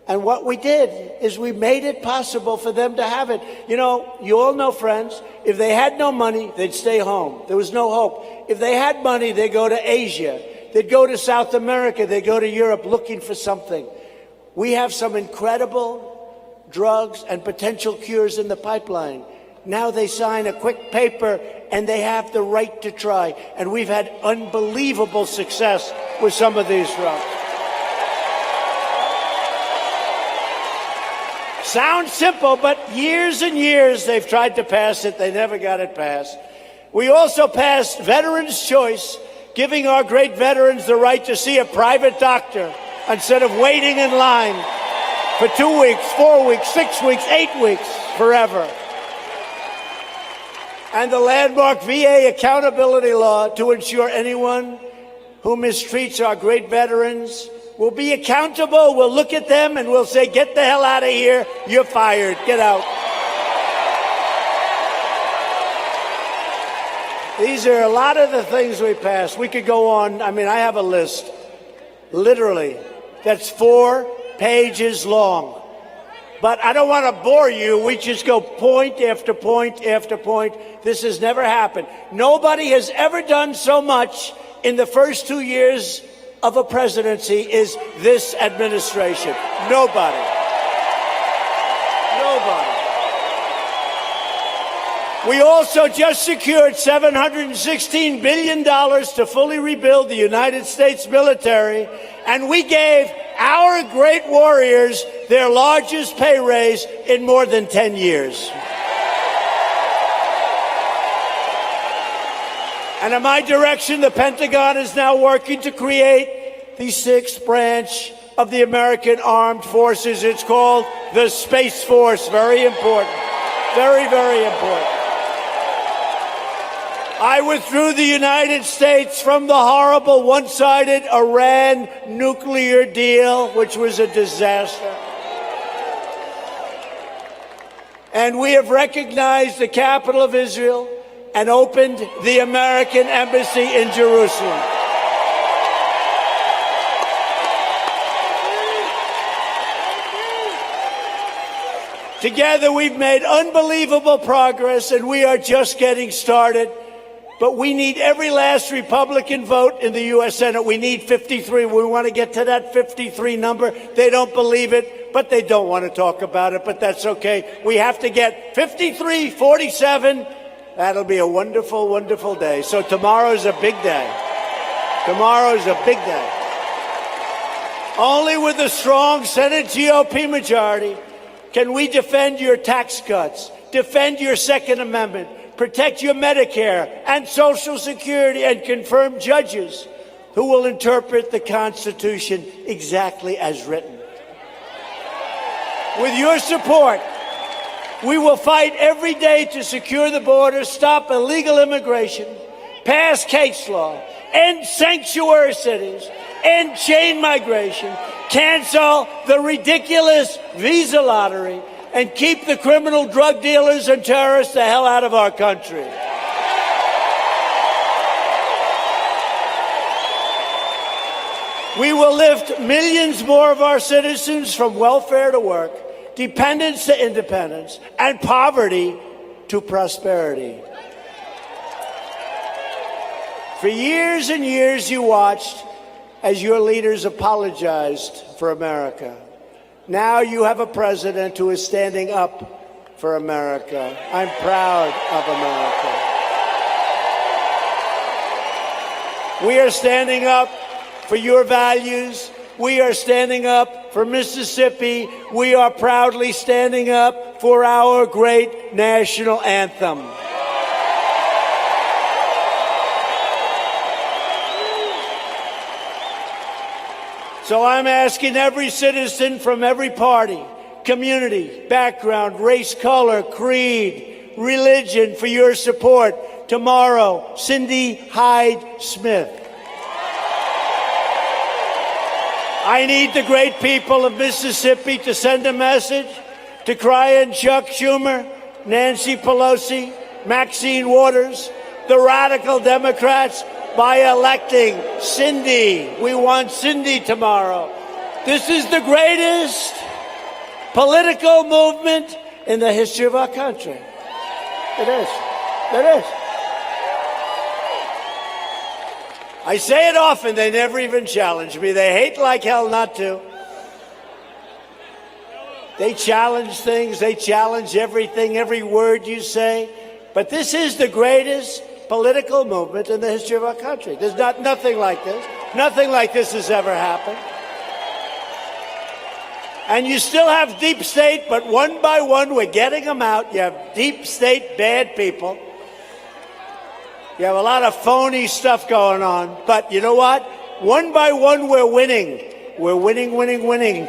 And what we did is we made it possible for them to have it. You know, you all know, friends, if they had no money, they'd stay home. There was no hope. If they had money, they'd go to Asia. They'd go to South America. They'd go to Europe looking for something. We have some incredible drugs and potential cures in the pipeline. Now they sign a quick paper and they have the right to try. And we've had unbelievable success with some of these drugs. Sounds simple, but years and years they've tried to pass it. They never got it passed. We also passed Veterans' Choice, giving our great veterans the right to see a private doctor instead of waiting in line for 2 weeks, 4 weeks, 6 weeks, 8 weeks, forever. And the landmark VA accountability law to ensure anyone who mistreats our great veterans will be accountable. We'll look at them and we'll say, get the hell out of here. You're fired. Get out. These are a lot of the things we passed. We could go on. I mean, I have a list, literally, that's 4 pages long. But I don't want to bore you. We just go point after point after point. This has never happened. Nobody has ever done so much in the first 2 years of a presidency is this administration. Nobody. Nobody. We also just secured $716 billion to fully rebuild the United States military, and we gave our great warriors their largest pay raise in more than 10 years. And in my direction, the Pentagon is now working to create the 6th branch of the American Armed Forces. It's called the Space Force. Very important. Very, very important. I withdrew the United States from the horrible one-sided Iran nuclear deal, which was a disaster. And we have recognized the capital of Israel and opened the American embassy in Jerusalem. Together we've made unbelievable progress, and we are just getting started. But we need every last Republican vote in the U.S. Senate. We need 53. We want to get to that 53 number. They don't believe it, but they don't want to talk about it, but that's okay. We have to get 53, 47. That'll be a wonderful, wonderful day. So tomorrow's a big day. Tomorrow's a big day. Only with a strong Senate GOP majority can we defend your tax cuts, defend your Second Amendment, protect your Medicare and Social Security, and confirm judges who will interpret the Constitution exactly as written. With your support, we will fight every day to secure the border, stop illegal immigration, pass case law, end sanctuary cities, end chain migration, cancel the ridiculous visa lottery, and keep the criminal drug dealers and terrorists the hell out of our country. We will lift millions more of our citizens from welfare to work, dependence to independence, and poverty to prosperity. For years and years, you watched as your leaders apologized for America. Now you have a president who is standing up for America. I'm proud of America. We are standing up for your values. We are standing up for Mississippi. We are proudly standing up for our great national anthem. So I'm asking every citizen from every party, community, background, race, color, creed, religion for your support tomorrow. Cindy Hyde-Smith. I need the great people of Mississippi to send a message to Ryan Chuck Schumer, Nancy Pelosi, Maxine Waters, the radical Democrats, by electing Cindy. We want Cindy tomorrow. This is the greatest political movement in the history of our country. It is. It is. I say it often, they never even challenge me. They hate like hell not to. They challenge things, they challenge everything, every word you say. But this is the greatest political movement in the history of our country. There's nothing like this. Nothing like this has ever happened. And you still have deep state, but one by one we're getting them out. You have deep state bad people. You have a lot of phony stuff going on. But you know what? One by one we're winning. We're winning, winning, winning.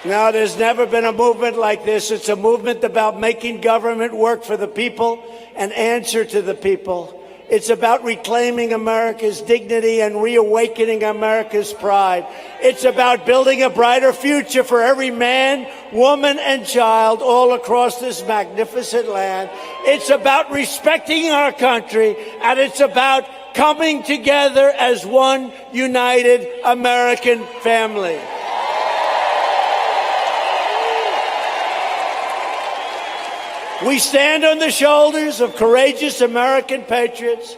Now, there's never been a movement like this. It's a movement about making government work for the people and answer to the people. It's about reclaiming America's dignity and reawakening America's pride. It's about building a brighter future for every man, woman, and child all across this magnificent land. It's about respecting our country, and it's about coming together as one united American family. We stand on the shoulders of courageous American patriots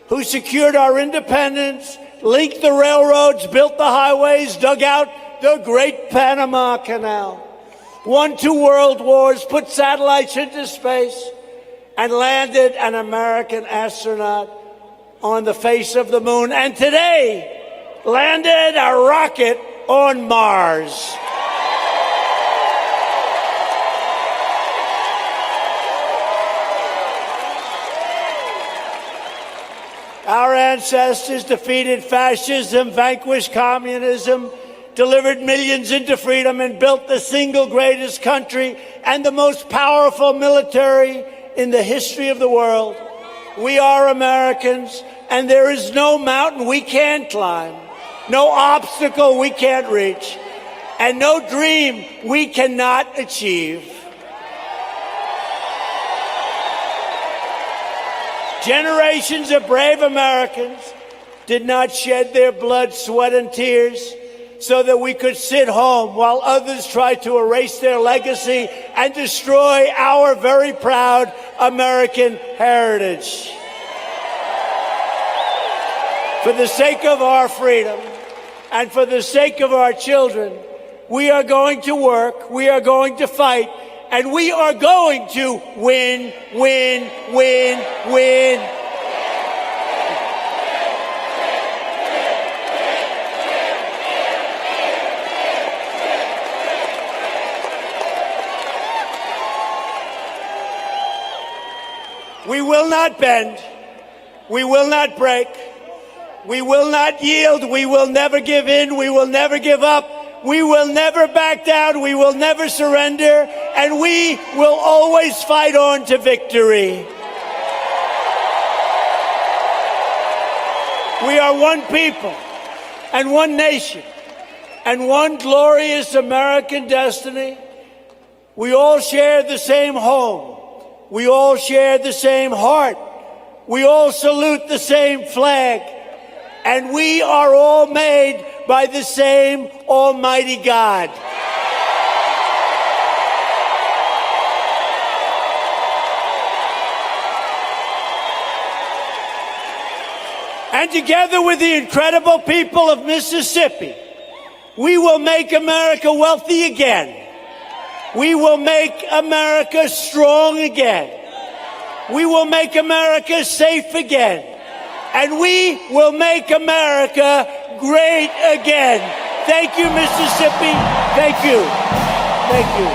who secured our independence, linked the railroads, built the highways, dug out the Great Panama Canal, won 2 world wars, put satellites into space, and landed an American astronaut on the face of the moon, and today landed a rocket on Mars. Our ancestors defeated fascism, vanquished communism, delivered millions into freedom, and built the single greatest country and the most powerful military in the history of the world. We are Americans, and there is no mountain we can't climb, no obstacle we can't reach, and no dream we cannot achieve. Generations of brave Americans did not shed their blood, sweat, and tears so that we could sit home while others tried to erase their legacy and destroy our very proud American heritage. For the sake of our freedom and for the sake of our children, we are going to work, we are going to fight, and we are going to win, win, win, win. We will not bend. We will not break. We will not yield. We will never give in. We will never give up. We will never back down. We will never surrender. And we will always fight on to victory. We are one people and one nation and one glorious American destiny. We all share the same home. We all share the same heart. We all salute the same flag. And we are all made by the same Almighty God. And together with the incredible people of Mississippi, we will make America wealthy again. We will make America strong again. We will make America safe again. And we will make America great again. Thank you, Mississippi. Thank you. Thank you.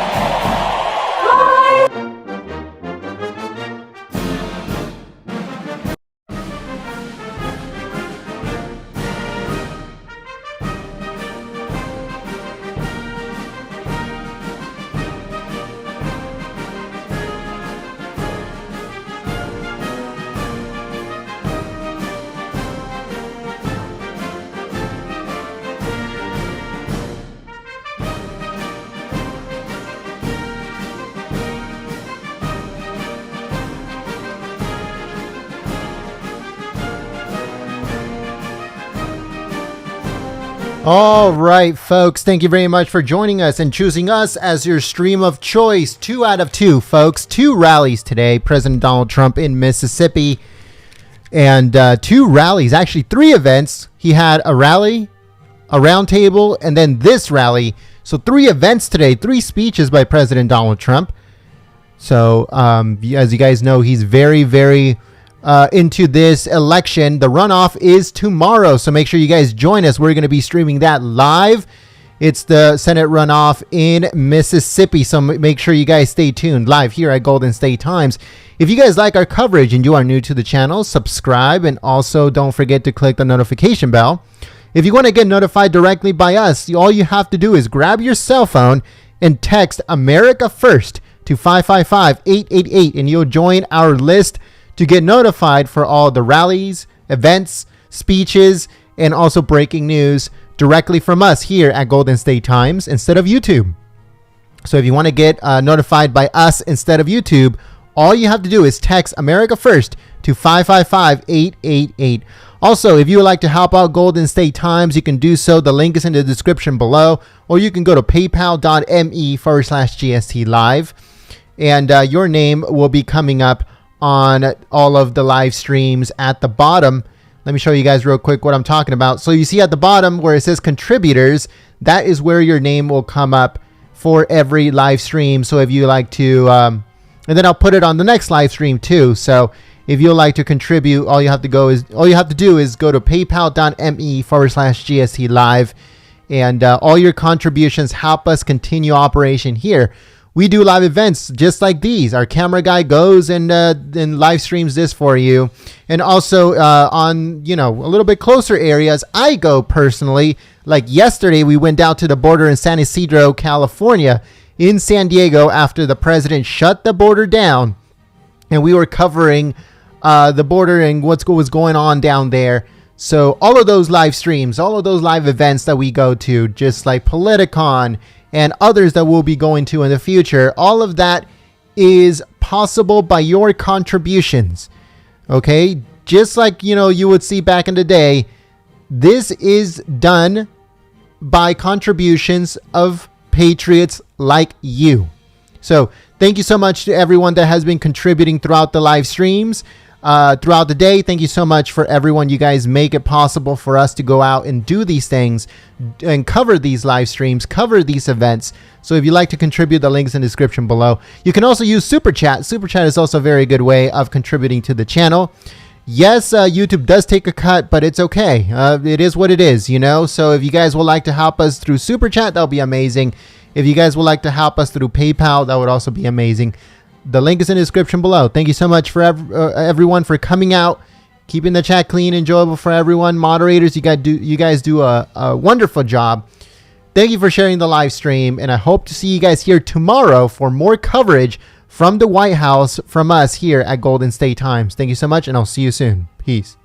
All right, folks, thank you very much for joining us and choosing us as your stream of choice. 2 out of 2, folks. 2 rallies today. President Donald Trump in Mississippi. And 2 rallies, actually 3 events. He had a rally, a roundtable, and then this rally. So 3 events today, 3 speeches by President Donald Trump. So as you guys know, he's very, very into this election. The runoff is tomorrow, so make sure you guys join us. We're going to be streaming that live. It's the Senate runoff in Mississippi, so make sure you guys stay tuned live here at Golden State Times. If you guys like our coverage and you are new to the channel, subscribe, and also don't forget to click the notification bell. If you want to get notified directly by us, all you have to do is grab your cell phone and text America First to 555-888, and you'll join our list to get notified for all the rallies, events, speeches, and also breaking news directly from us here at Golden State Times instead of YouTube. So if you want to get notified by us instead of YouTube, all you have to do is text America First to 555-888. Also, if you would like to help out Golden State Times, you can do so. The link is in the description below, or you can go to paypal.me/GST live, and your name will be coming up on all of the live streams at the bottom. Let me show you guys real quick what I'm talking about. So you see at the bottom where it says contributors, that is where your name will come up for every live stream. So if you like to, and then I'll put it on the next live stream too. So if you like to contribute, all you have to do is go to paypal.me/GST live, and all your contributions help us continue operation here. We do live events just like these. Our camera guy goes and live streams this for you. And also on, a little bit closer areas, I go personally. Like yesterday, we went down to the border in San Ysidro, California, in San Diego, after the president shut the border down. And we were covering the border and what was going on down there. So all of those live streams, all of those live events that we go to, just like Politicon and others that we'll be going to in the future, all of that is possible by your contributions. Okay? Just like, you would see back in the day, this is done by contributions of patriots like you. So thank you so much to everyone that has been contributing throughout the live streams, throughout the day. Thank you so much for everyone. You guys make it possible for us to go out and do these things and cover these live streams, cover these events. So if you'd like to contribute, the link's in the description below. You can also use Super Chat. Super Chat is also a very good way of contributing to the channel. Yes, YouTube does take a cut, but it's okay. It is what it is, So if you guys would like to help us through Super Chat, that'll be amazing. If you guys would like to help us through PayPal, that would also be amazing. The link is in the description below. Thank you so much for everyone for coming out, keeping the chat clean, enjoyable for everyone. Moderators, you guys do a wonderful job. Thank you for sharing the live stream, and I hope to see you guys here tomorrow for more coverage from the White House from us here at Golden State Times. Thank you so much, and I'll see you soon. Peace.